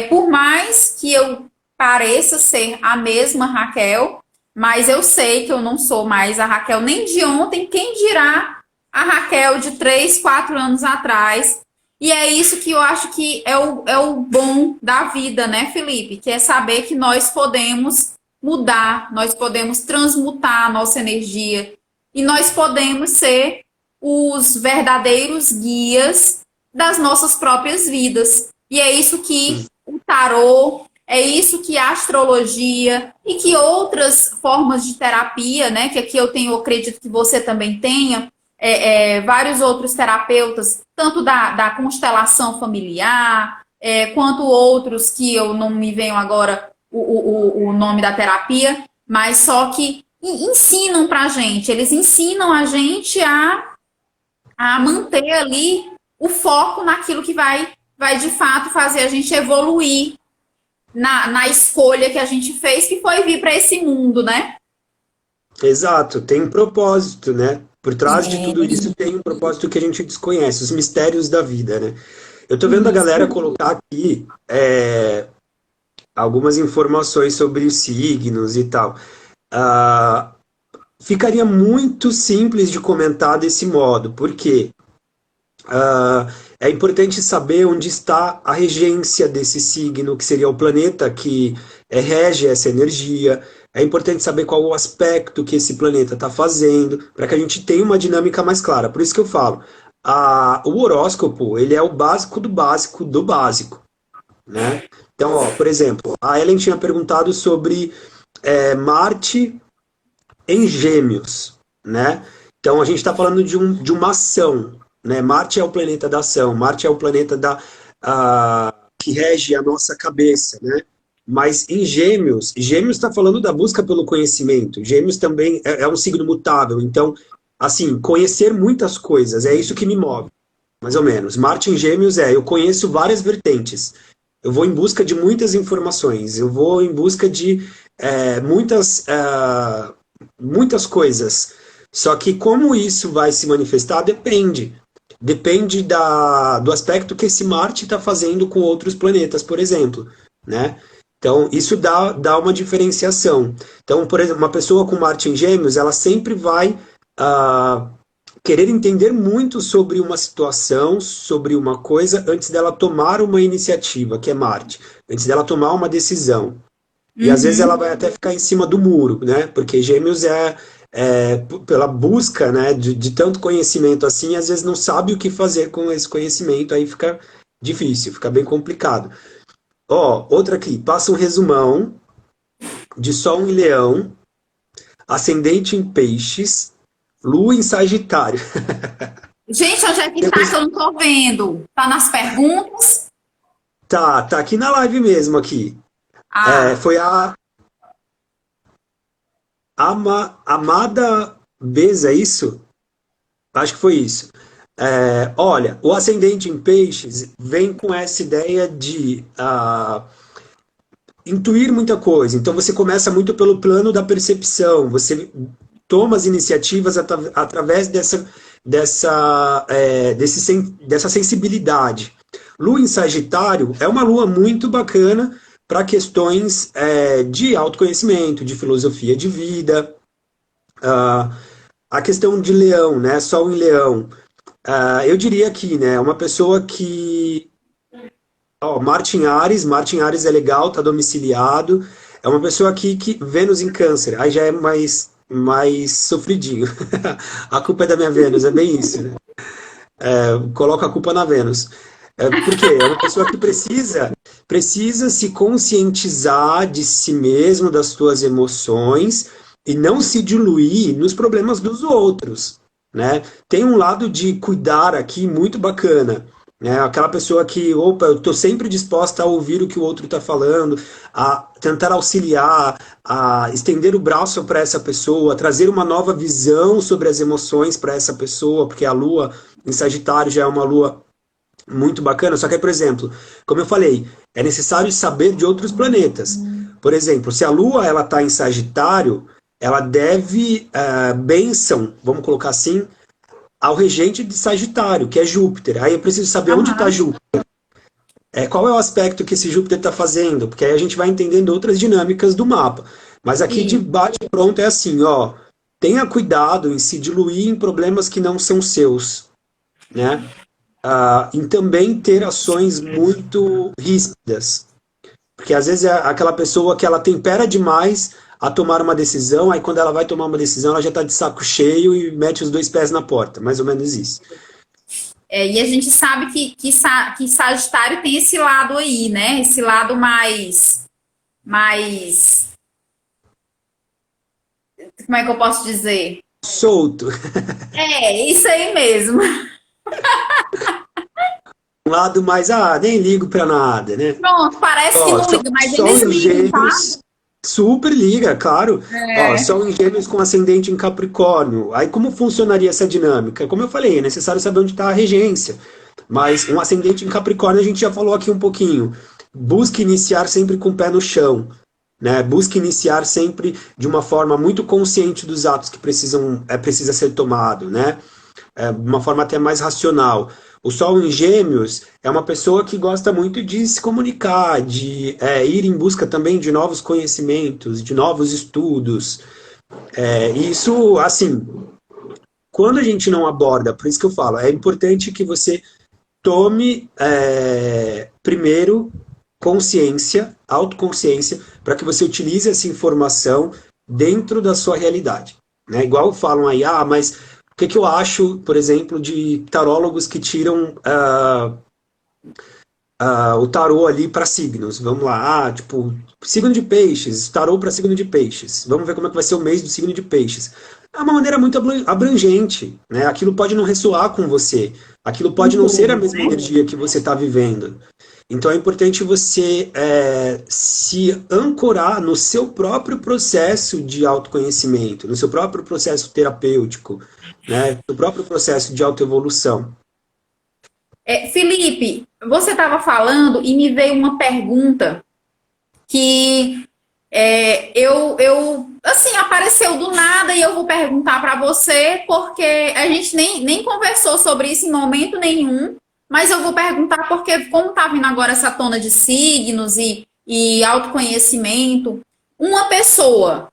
Por mais que eu pareça ser a mesma Raquel, mas eu sei que eu não sou mais a Raquel nem de ontem, quem dirá a Raquel de 3, 4 anos atrás. E é isso que eu acho que é o bom da vida, né, Felipe? Que é saber que nós podemos mudar, nós podemos transmutar a nossa energia e nós podemos ser os verdadeiros guias das nossas próprias vidas. E é isso que o tarô, é isso que a astrologia e que outras formas de terapia, né? Que aqui eu acredito que você também tenha, vários outros terapeutas, tanto da constelação familiar, quanto outros que eu não me venho agora o nome da terapia, mas só que ensinam pra gente, eles ensinam a gente a manter ali o foco naquilo que vai de fato fazer a gente evoluir na escolha que a gente fez, que foi vir para esse mundo, né?
Exato, tem um propósito, né? Por trás de tudo isso tem um propósito que a gente desconhece, os mistérios da vida, né? Eu tô vendo a galera
Isso.
colocar aqui algumas informações sobre os signos e tal. Ah, ficaria muito simples de comentar desse modo, porque é importante saber onde está a regência desse signo, que seria o planeta que rege essa energia. É importante saber qual o aspecto que esse planeta está fazendo, para que a gente tenha uma dinâmica mais clara. Por isso que eu falo, o horóscopo ele é o básico do básico do básico, né? Então, ó, por exemplo, a Ellen tinha perguntado sobre Marte em Gêmeos, né? Então a gente está falando de uma ação, né? Marte é o planeta da ação, Marte é o planeta que rege a nossa cabeça, né? Mas em Gêmeos, Gêmeos está falando da busca pelo conhecimento. Gêmeos também é um signo mutável, então, assim, conhecer muitas coisas é isso que me move, mais ou menos. Marte em Gêmeos eu conheço várias vertentes. Eu vou em busca de muitas informações, eu vou em busca de muitas coisas. Só que como isso vai se manifestar depende. Depende do aspecto que esse Marte está fazendo com outros planetas, por exemplo, né? Então, isso dá uma diferenciação. Então, por exemplo, uma pessoa com Marte em Gêmeos, ela sempre vai querer entender muito sobre uma situação, sobre uma coisa, antes dela tomar uma iniciativa, que é Marte, antes dela tomar uma decisão. E às vezes ela
Uhum.
vai até ficar em cima do muro, né? Porque Gêmeos pela busca, né, de tanto conhecimento assim, às vezes não sabe o que fazer com esse conhecimento, aí fica difícil, fica bem complicado. Ó, outra aqui, passa um resumão de Sol em Leão, ascendente em Peixes, Lua em Sagitário.
Gente, onde é que tá que eu não tô vendo? Tá nas perguntas?
Tá aqui na live mesmo aqui.
Ah,
Foi a Amada Beza, é isso? Acho que foi isso. Olha, o ascendente em peixes vem com essa ideia de intuir muita coisa. Então você começa muito pelo plano da percepção, você toma as iniciativas através dessa sensibilidade. Lua em Sagitário é uma lua muito bacana para questões de autoconhecimento, de filosofia de vida. A questão de Leão, né? Sol em Leão. Eu diria aqui, né? Uma pessoa que Martin Ares é legal, tá domiciliado. É uma pessoa aqui que Vênus em Câncer, aí já é mais sofridinho. A culpa é da minha Vênus, é bem isso, né? Coloca a culpa na Vênus. Por quê? É uma pessoa que precisa se conscientizar de si mesmo, das suas emoções, e não se diluir nos problemas dos outros, né? Tem um lado de cuidar aqui muito bacana, né? Aquela pessoa que, opa, eu estou sempre disposta a ouvir o que o outro está falando, a tentar auxiliar, a estender o braço para essa pessoa, a trazer uma nova visão sobre as emoções para essa pessoa, porque a Lua em Sagitário já é uma Lua muito bacana, só que, por exemplo, como eu falei, é necessário saber de outros planetas. Por exemplo, se a Lua ela está em Sagitário, ela deve bênção, vamos colocar assim, ao regente de Sagitário, que é Júpiter. Aí eu preciso saber onde está Júpiter. Qual é o aspecto que esse Júpiter está fazendo? Porque aí a gente vai entendendo outras dinâmicas do mapa. Mas aqui de bate pronto é assim, ó, tenha cuidado em se diluir em problemas que não são seus, né? E também ter ações muito ríspidas. Porque às vezes é aquela pessoa que ela tempera demais a tomar uma decisão, aí quando ela vai tomar uma decisão, ela já está de saco cheio e mete os dois pés na porta, mais ou menos isso.
E a gente sabe que Sagitário tem esse lado aí, né? Esse lado mais... Como é que eu posso dizer?
Solto.
Isso aí mesmo.
Um lado mais, nem ligo pra nada, né?
Pronto, parece que não liga, mas eles ligam, tá?
Super liga, claro. Sol em Gêmeos com ascendente em Capricórnio. Aí como funcionaria essa dinâmica? Como eu falei, é necessário saber onde está a regência. Mas um ascendente em Capricórnio a gente já falou aqui um pouquinho. Busque iniciar sempre com o pé no chão, né? Busque iniciar sempre de uma forma muito consciente dos atos que precisa ser tomado, né? Uma forma até mais racional. O Sol em Gêmeos é uma pessoa que gosta muito de se comunicar, de ir em busca também de novos conhecimentos, de novos estudos. Isso, assim, quando a gente não aborda, por isso que eu falo, é importante que você tome primeiro consciência, autoconsciência, para que você utilize essa informação dentro da sua realidade. Né? Igual falam aí, mas o que eu acho, por exemplo, de tarólogos que tiram o tarô ali para signos? Vamos lá, tipo, signo de peixes, tarô para signo de peixes. Vamos ver como é que vai ser o mês do signo de peixes. É uma maneira muito abrangente, né? Aquilo pode não ressoar com você, aquilo pode não ser a mesma energia que você está vivendo. Então é importante você se ancorar no seu próprio processo de autoconhecimento, no seu próprio processo terapêutico, né? No próprio processo de autoevolução.
Felipe, você estava falando e me veio uma pergunta que assim, apareceu do nada e eu vou perguntar para você porque a gente nem conversou sobre isso em momento nenhum. Mas eu vou perguntar porque, como está vindo agora essa tona de signos e autoconhecimento, uma pessoa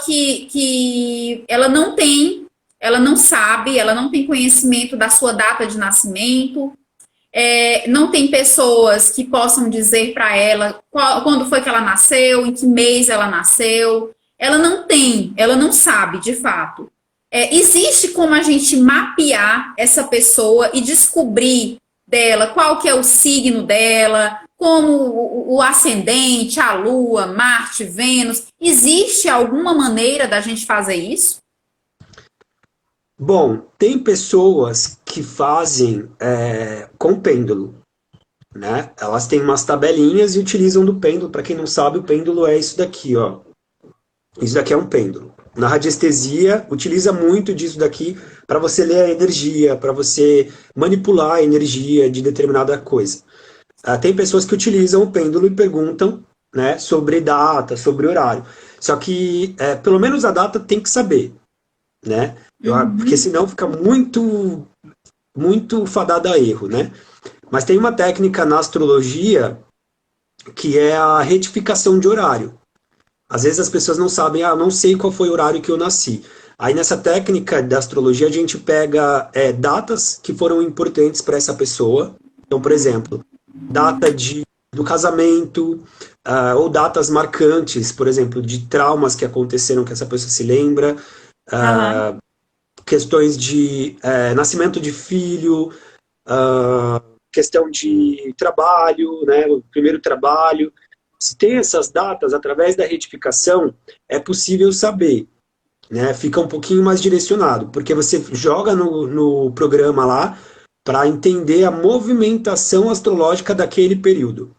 que ela não sabe, ela não tem conhecimento da sua data de nascimento, não tem pessoas que possam dizer para ela quando foi que ela nasceu, em que mês ela nasceu, ela não sabe de fato. Existe como a gente mapear essa pessoa e descobrir dela qual que é o signo dela, como o ascendente, a Lua, Marte, Vênus. Existe alguma maneira da gente fazer isso?
Bom, tem pessoas que fazem com pêndulo, né? Elas têm umas tabelinhas e utilizam do pêndulo. Para quem não sabe, o pêndulo é isso daqui, ó. Isso daqui é um pêndulo. Na radiestesia, utiliza muito disso daqui para você ler a energia, para você manipular a energia de determinada coisa. Tem pessoas que utilizam o pêndulo e perguntam, né, sobre data, sobre horário. Só que, pelo menos a data tem que saber, né? Porque
Uhum.
senão fica muito, muito fadado a erro, né? Mas tem uma técnica na astrologia que é a retificação de horário. Às vezes as pessoas não sabem, não sei qual foi o horário que eu nasci. Aí nessa técnica da astrologia a gente pega datas que foram importantes para essa pessoa. Então, por exemplo, data do casamento, ou datas marcantes, por exemplo, de traumas que aconteceram que essa pessoa se lembra,
Aham.
questões de nascimento de filho, questão de trabalho, né, o primeiro trabalho. Se tem essas datas, através da retificação, é possível saber, né? Fica um pouquinho mais direcionado, porque você joga no programa lá para entender a movimentação astrológica daquele período,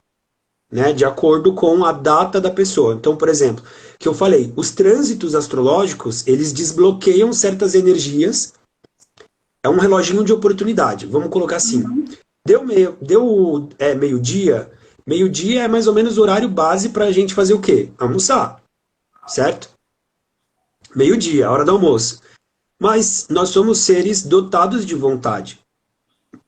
né? De acordo com a data da pessoa. Então, por exemplo, que eu falei, os trânsitos astrológicos, eles desbloqueiam certas energias. É um reloginho de oportunidade, vamos colocar assim.
Uhum.
Deu meio-dia. Meio-dia é mais ou menos o horário base para a gente fazer o quê? Almoçar, certo? Meio-dia, hora do almoço. Mas nós somos seres dotados de vontade,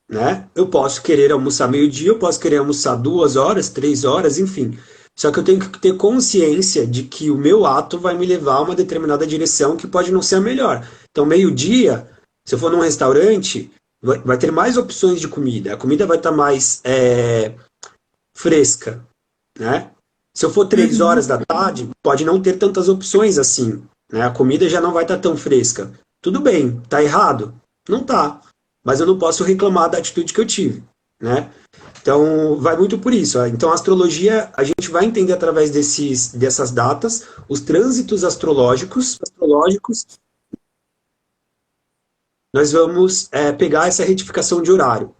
né? Eu posso querer almoçar meio-dia, eu posso querer almoçar 2 horas, 3 horas, enfim. Só que eu tenho que ter consciência de que o meu ato vai me levar a uma determinada direção que pode não ser a melhor. Então, meio-dia, se eu for num restaurante, vai ter mais opções de comida. A comida vai estar mais fresca, né? Se eu for 3 horas
Uhum.
da tarde, pode não ter tantas opções assim, né? A comida já não vai estar tão fresca. Tudo bem, tá errado? Não tá. Mas eu não posso reclamar da atitude que eu tive, né? Então, vai muito por isso. Então, a astrologia, a gente vai entender através dessas datas, os trânsitos astrológicos, nós vamos pegar essa retificação de horário.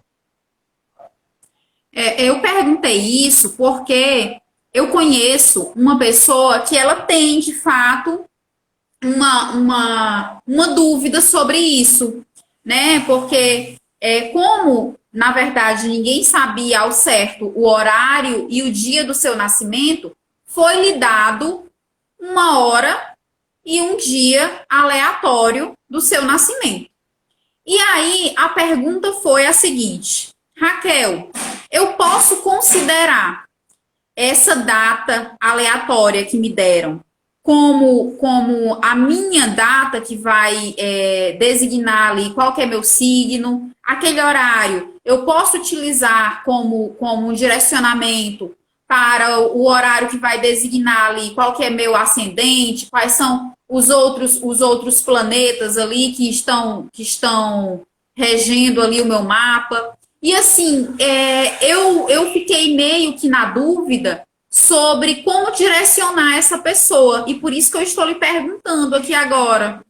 Eu perguntei isso porque eu conheço uma pessoa que ela tem, de fato, uma dúvida sobre isso, né? Porque como, na verdade, ninguém sabia ao certo o horário e o dia do seu nascimento, foi lhe dado uma hora e um dia aleatório do seu nascimento. E aí a pergunta foi a seguinte: Raquel, eu posso considerar essa data aleatória que me deram como a minha data que vai designar ali qual que é meu signo, aquele horário eu posso utilizar como um direcionamento para o horário que vai designar ali qual que é meu ascendente, quais são os outros planetas ali que estão regendo ali o meu mapa. E assim, eu fiquei meio que na dúvida sobre como direcionar essa pessoa. E por isso que eu estou lhe perguntando aqui agora.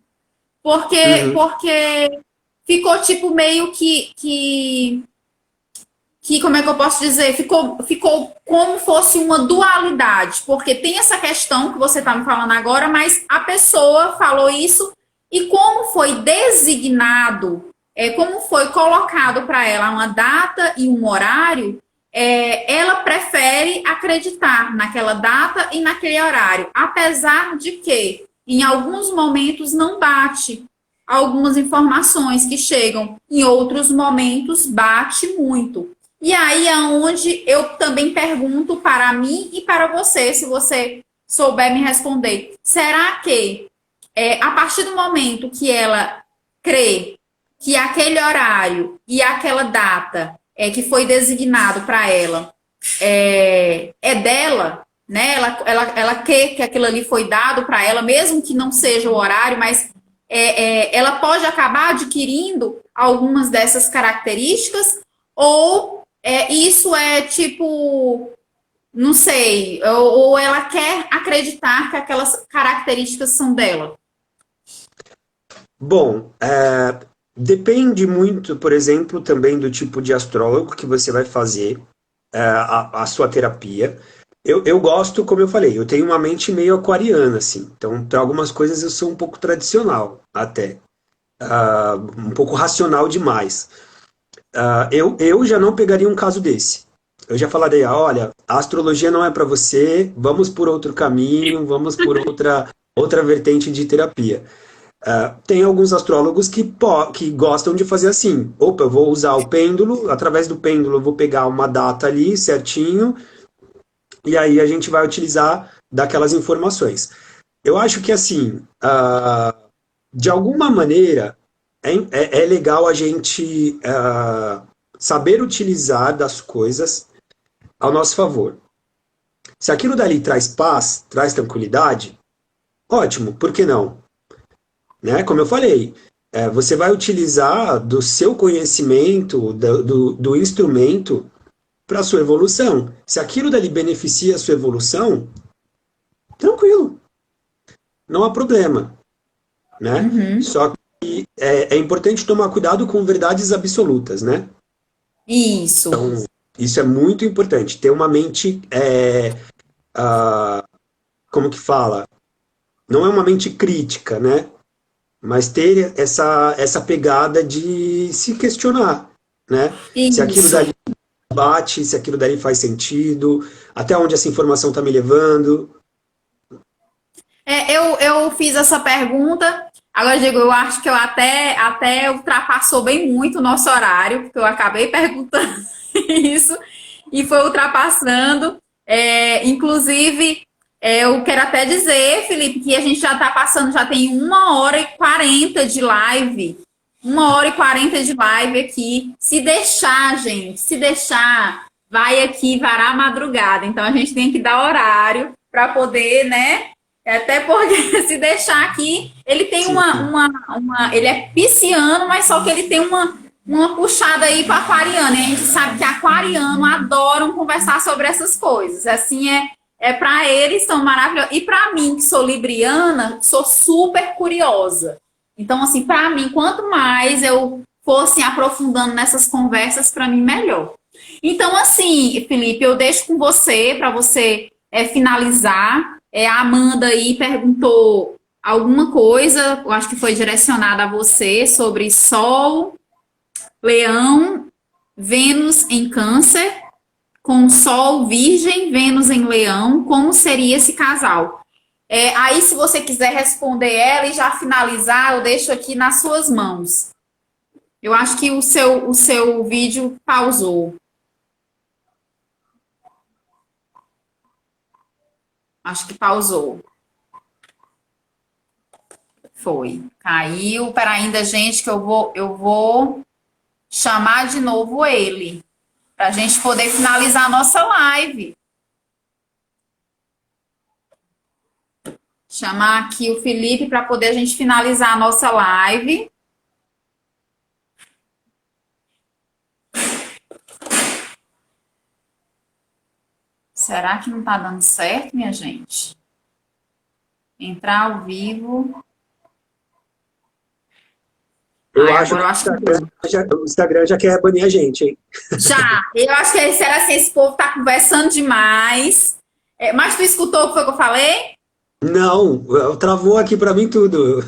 Uhum.
Porque ficou tipo meio que como é que eu posso dizer? Ficou como fosse uma dualidade. Porque tem essa questão que você está me falando agora, mas a pessoa falou isso e como foi designado, como foi colocado para ela uma data e um horário, ela prefere acreditar naquela data e naquele horário, apesar de que em alguns momentos não bate algumas informações que chegam, em outros momentos bate muito. E aí é onde eu também pergunto para mim e para você, se você souber me responder. Será que a partir do momento que ela crê que aquele horário e aquela data que foi designado para ela é dela, né? Ela quer que aquilo ali foi dado para ela, mesmo que não seja o horário, mas ela pode acabar adquirindo algumas dessas características, ou isso é tipo, não sei, ou ela quer acreditar que aquelas características são dela.
Bom, depende muito, por exemplo, também do tipo de astrólogo que você vai fazer a sua terapia. Eu gosto, como eu falei, eu tenho uma mente meio aquariana, assim. Então, para algumas coisas eu sou um pouco tradicional, até. Um pouco racional demais. Eu já não pegaria um caso desse, eu já falaria, olha, a astrologia não é para você, vamos por outro caminho, vamos por outra vertente de terapia. Tem alguns astrólogos que gostam de fazer assim. Opa, eu vou usar o pêndulo, através do pêndulo eu vou pegar uma data ali certinho, e aí a gente vai utilizar daquelas informações. Eu acho que assim, de alguma maneira, é legal a gente saber utilizar das coisas ao nosso favor. Se aquilo dali traz paz, traz tranquilidade, ótimo, por que não? Né? Como eu falei, você vai utilizar do seu conhecimento, do instrumento para a sua evolução. Se aquilo dali beneficia a sua evolução, tranquilo, não há problema. Né?
Uhum.
Só que é importante tomar cuidado com verdades absolutas, né?
Isso.
Isso é muito importante. Ter uma mente, como que fala? Não é uma mente crítica, né? Mas ter essa pegada de se questionar, né? Se aquilo
Isso.
dali bate, se aquilo dali faz sentido, até onde essa informação está me levando.
Eu fiz essa pergunta. Agora, Diego, eu acho que eu até ultrapassou bem muito o nosso horário, porque eu acabei perguntando isso e foi ultrapassando. Inclusive, eu quero até dizer, Felipe, que a gente já está passando, já tem 1h40 de live. 1h40 de live aqui. Se deixar, gente, se deixar, vai aqui, vará a madrugada. Então, a gente tem que dar horário para poder, né? Até porque se deixar aqui, ele tem
Sim,
ele é pisciano, mas só que ele tem uma puxada aí para aquariano. E a gente sabe que aquariano adoram conversar sobre essas coisas. Assim, para eles são maravilhosos. E para mim, que sou libriana, sou super curiosa. Então, assim, para mim, quanto mais eu fosse aprofundando nessas conversas, para mim, melhor. Então, assim, Felipe, eu deixo com você, para você finalizar. A Amanda aí perguntou alguma coisa, eu acho que foi direcionada a você, sobre Sol, Leão, Vênus em Câncer, com Sol Virgem, Vênus em Leão, como seria esse casal? Aí, se você quiser responder ela e já finalizar, eu deixo aqui nas suas mãos. Eu acho que o seu vídeo pausou. Acho que pausou. Foi. Caiu. Para ainda, gente, que eu vou chamar de novo ele. Para a gente poder finalizar a nossa live. Chamar aqui o Felipe para poder a gente finalizar a nossa live. Será que não está dando certo, minha gente? Entrar ao vivo.
eu
Ai,
acho
agora
que
eu acho que
o Instagram já quer banir a gente, hein?
já. Eu acho que será assim, esse povo está conversando demais. Mas tu escutou o que foi que eu falei?
Não, travou aqui para mim tudo.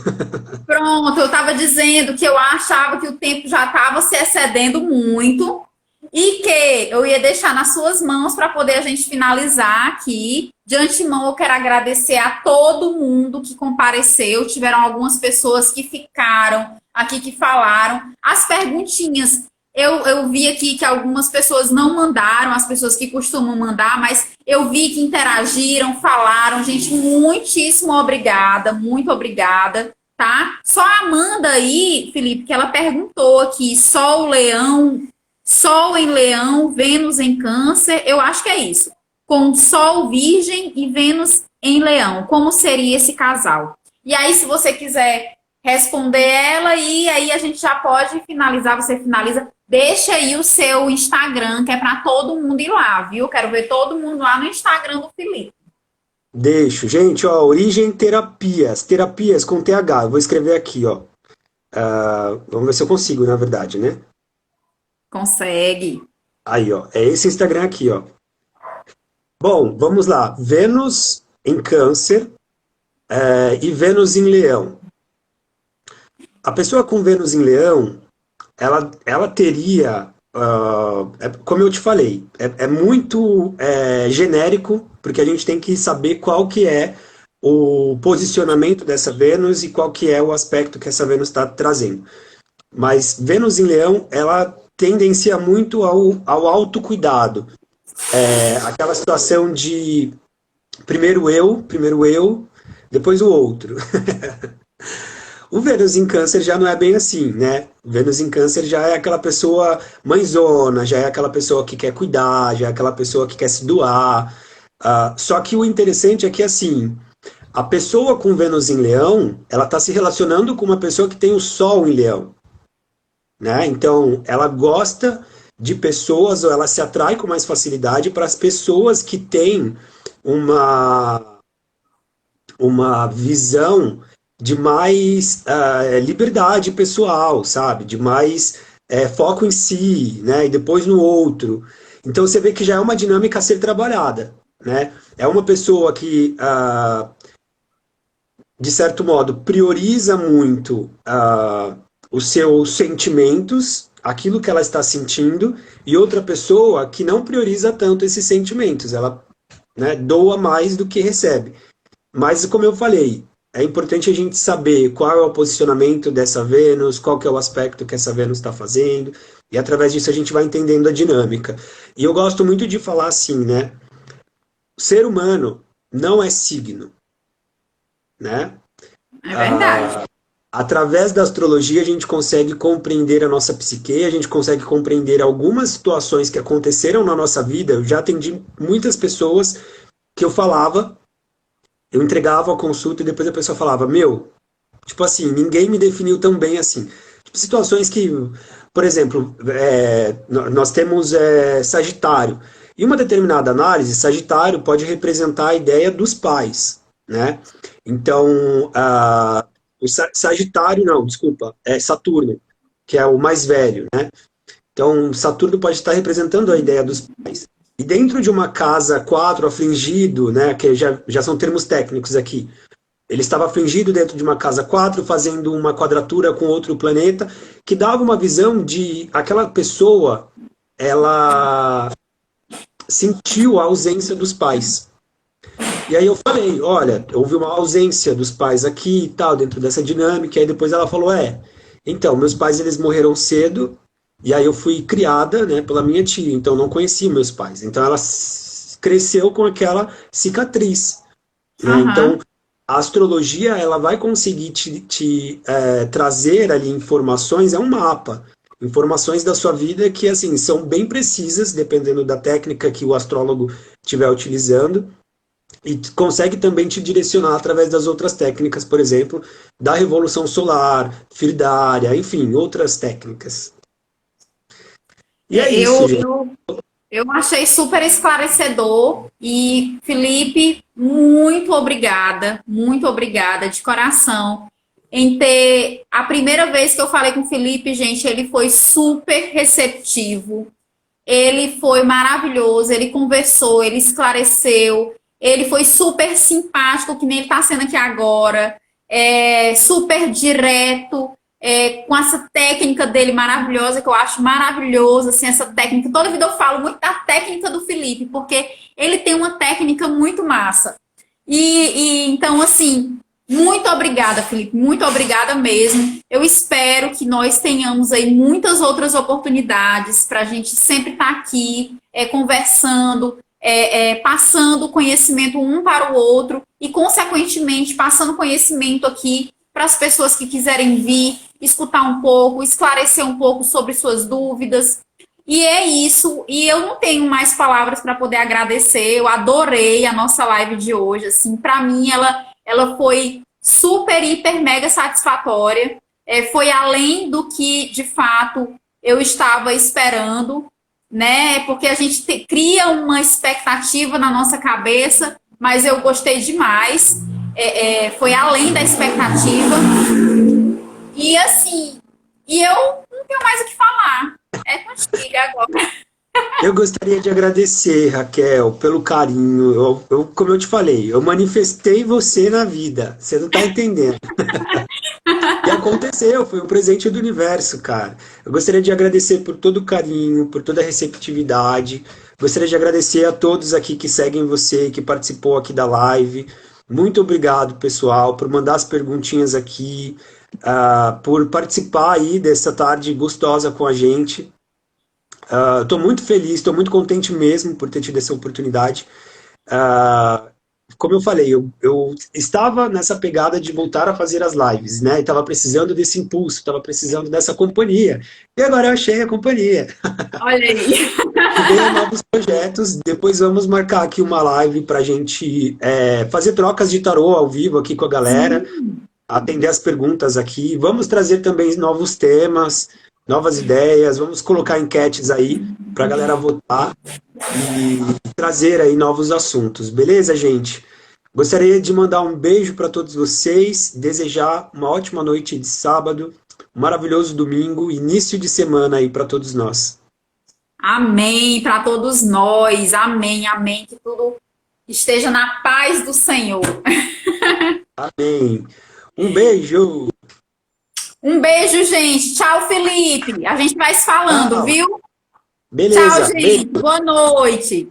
Pronto, eu estava dizendo que eu achava que o tempo já estava se excedendo muito e que eu ia deixar nas suas mãos para poder a gente finalizar aqui. De antemão, eu quero agradecer a todo mundo que compareceu. Tiveram algumas pessoas que ficaram aqui, que falaram. As perguntinhas, eu vi aqui que algumas pessoas não mandaram, as pessoas que costumam mandar, mas eu vi que interagiram, falaram. Gente, muitíssimo obrigada, muito obrigada. Tá? Só a Amanda aí, Felipe, que ela perguntou aqui, Sol Leão, Sol em Leão, Vênus em Câncer, eu acho que é isso. Com Sol Virgem e Vênus em Leão, como seria esse casal? E aí, se você quiser responder ela, e aí a gente já pode finalizar, você finaliza. Deixa aí o seu Instagram, que é para todo mundo ir lá, viu? Quero ver todo mundo lá no Instagram do Felipe.
Deixo. Gente, ó, Origem Terapias. Terapias com TH. Eu vou escrever aqui, ó. Vamos ver se eu consigo, na verdade, né?
Consegue.
Aí, ó. É esse Instagram aqui, ó. Bom, vamos lá. Vênus em Câncer, e Vênus em Leão. A pessoa com Vênus em Leão, ela teria como eu te falei, é muito genérico, porque a gente tem que saber qual que é o posicionamento dessa Vênus e qual que é o aspecto que essa Vênus está trazendo. Mas Vênus em Leão, ela tendencia muito ao autocuidado. Aquela situação de primeiro eu, depois o outro. O Vênus em Câncer já não é bem assim, né? O Vênus em Câncer já é aquela pessoa mãezona, já é aquela pessoa que quer cuidar, já é aquela pessoa que quer se doar. Só que o interessante é que, assim, a pessoa com Vênus em Leão, ela está se relacionando com uma pessoa que tem o Sol em Leão, né? Então, ela gosta de pessoas, ou ela se atrai com mais facilidade para as pessoas que têm uma visão de mais liberdade pessoal, sabe? De mais foco em si, né? E depois no outro. Então você vê que já é uma dinâmica a ser trabalhada, né? É uma pessoa que, de certo modo, prioriza muito os seus sentimentos, aquilo que ela está sentindo, e outra pessoa que não prioriza tanto esses sentimentos. Ela, né, doa mais do que recebe. Mas, como eu falei, é importante a gente saber qual é o posicionamento dessa Vênus, qual que é o aspecto que essa Vênus está fazendo, e através disso a gente vai entendendo a dinâmica. E eu gosto muito de falar assim, né? O ser humano não é signo, né?
É verdade.
Através da astrologia a gente consegue compreender a nossa psique, a gente consegue compreender algumas situações que aconteceram na nossa vida. Eu já atendi muitas pessoas que eu entregava a consulta e depois a pessoa falava, meu, tipo assim, ninguém me definiu tão bem assim. Tipo, situações que, por exemplo, nós temos Sagitário. Em uma determinada análise, Sagitário pode representar a ideia dos pais, né? Então, o Sagitário, não, desculpa, é Saturno, que é o mais velho, né? Então, Saturno pode estar representando a ideia dos pais. E dentro de uma casa 4 afligido, né, que já são termos técnicos aqui, ele estava afligido dentro de uma casa 4, fazendo uma quadratura com outro planeta, que dava uma visão de aquela pessoa, ela sentiu a ausência dos pais. E aí eu falei, olha, houve uma ausência dos pais aqui e tal, dentro dessa dinâmica, e aí depois ela falou, então, meus pais eles morreram cedo, e aí eu fui criada, né, pela minha tia, então não conhecia meus pais. Então ela cresceu com aquela cicatriz, né? Então a astrologia ela vai conseguir te trazer ali informações, é um mapa, informações da sua vida que assim são bem precisas, dependendo da técnica que o astrólogo estiver utilizando. E consegue também te direcionar através das outras técnicas, por exemplo, da revolução solar, firdária, enfim, outras técnicas. E é isso, gente.
Eu achei super esclarecedor e, Felipe, muito obrigada de coração em ter... A primeira vez que eu falei com o Felipe, gente, ele foi super receptivo, ele foi maravilhoso, ele conversou, ele esclareceu, ele foi super simpático, que nem ele está sendo aqui agora, super direto, com essa técnica dele maravilhosa, que eu acho maravilhosa, assim, essa técnica. Toda vida eu falo muito da técnica do Felipe, porque ele tem uma técnica muito massa. Então, assim, muito obrigada, Felipe, muito obrigada mesmo. Eu espero que nós tenhamos aí muitas outras oportunidades para a gente sempre estar aqui conversando, passando conhecimento um para o outro e, consequentemente, passando conhecimento aqui para as pessoas que quiserem vir, escutar um pouco, esclarecer um pouco sobre suas dúvidas. E é isso. E eu não tenho mais palavras para poder agradecer. Eu adorei a nossa live de hoje. Assim, para mim, ela foi super, hiper, mega satisfatória. Foi além do que, de fato, eu estava esperando, né? Porque a gente cria uma expectativa na nossa cabeça, mas eu gostei demais. Foi além da expectativa. E assim, eu não tenho mais o que falar. É contigo agora.
Eu gostaria de agradecer, Raquel, pelo carinho. Como eu te falei, eu manifestei você na vida. Você não está entendendo. E aconteceu, foi um presente do universo, cara. Eu gostaria de agradecer por todo o carinho, por toda a receptividade. Gostaria de agradecer a todos aqui que seguem você, que participou aqui da live. Muito obrigado, pessoal, por mandar as perguntinhas aqui, por participar aí dessa tarde gostosa com a gente. Estou muito feliz, estou muito contente mesmo por ter tido essa oportunidade. Ah, Como eu falei, eu estava nessa pegada de voltar a fazer as lives, né? Estava precisando desse impulso, estava precisando dessa companhia. E agora eu achei a companhia.
Olha aí.
E venha novos projetos. Depois vamos marcar aqui uma live para a gente fazer trocas de tarô ao vivo aqui com a galera,
Sim.
atender as perguntas aqui. Vamos trazer também novos temas, novas ideias. Vamos colocar enquetes aí para a galera votar e trazer aí novos assuntos. Beleza, gente? Gostaria de mandar um beijo para todos vocês, desejar uma ótima noite de sábado, um maravilhoso domingo, início de semana aí para todos nós.
Amém para todos nós. Amém, amém. Que tudo esteja na paz do Senhor.
Amém. Um beijo.
Um beijo, gente. Tchau, Felipe. A gente vai se falando,
Tchau.
viu? Tchau,
Beleza.
gente.
Beijo.
Boa noite.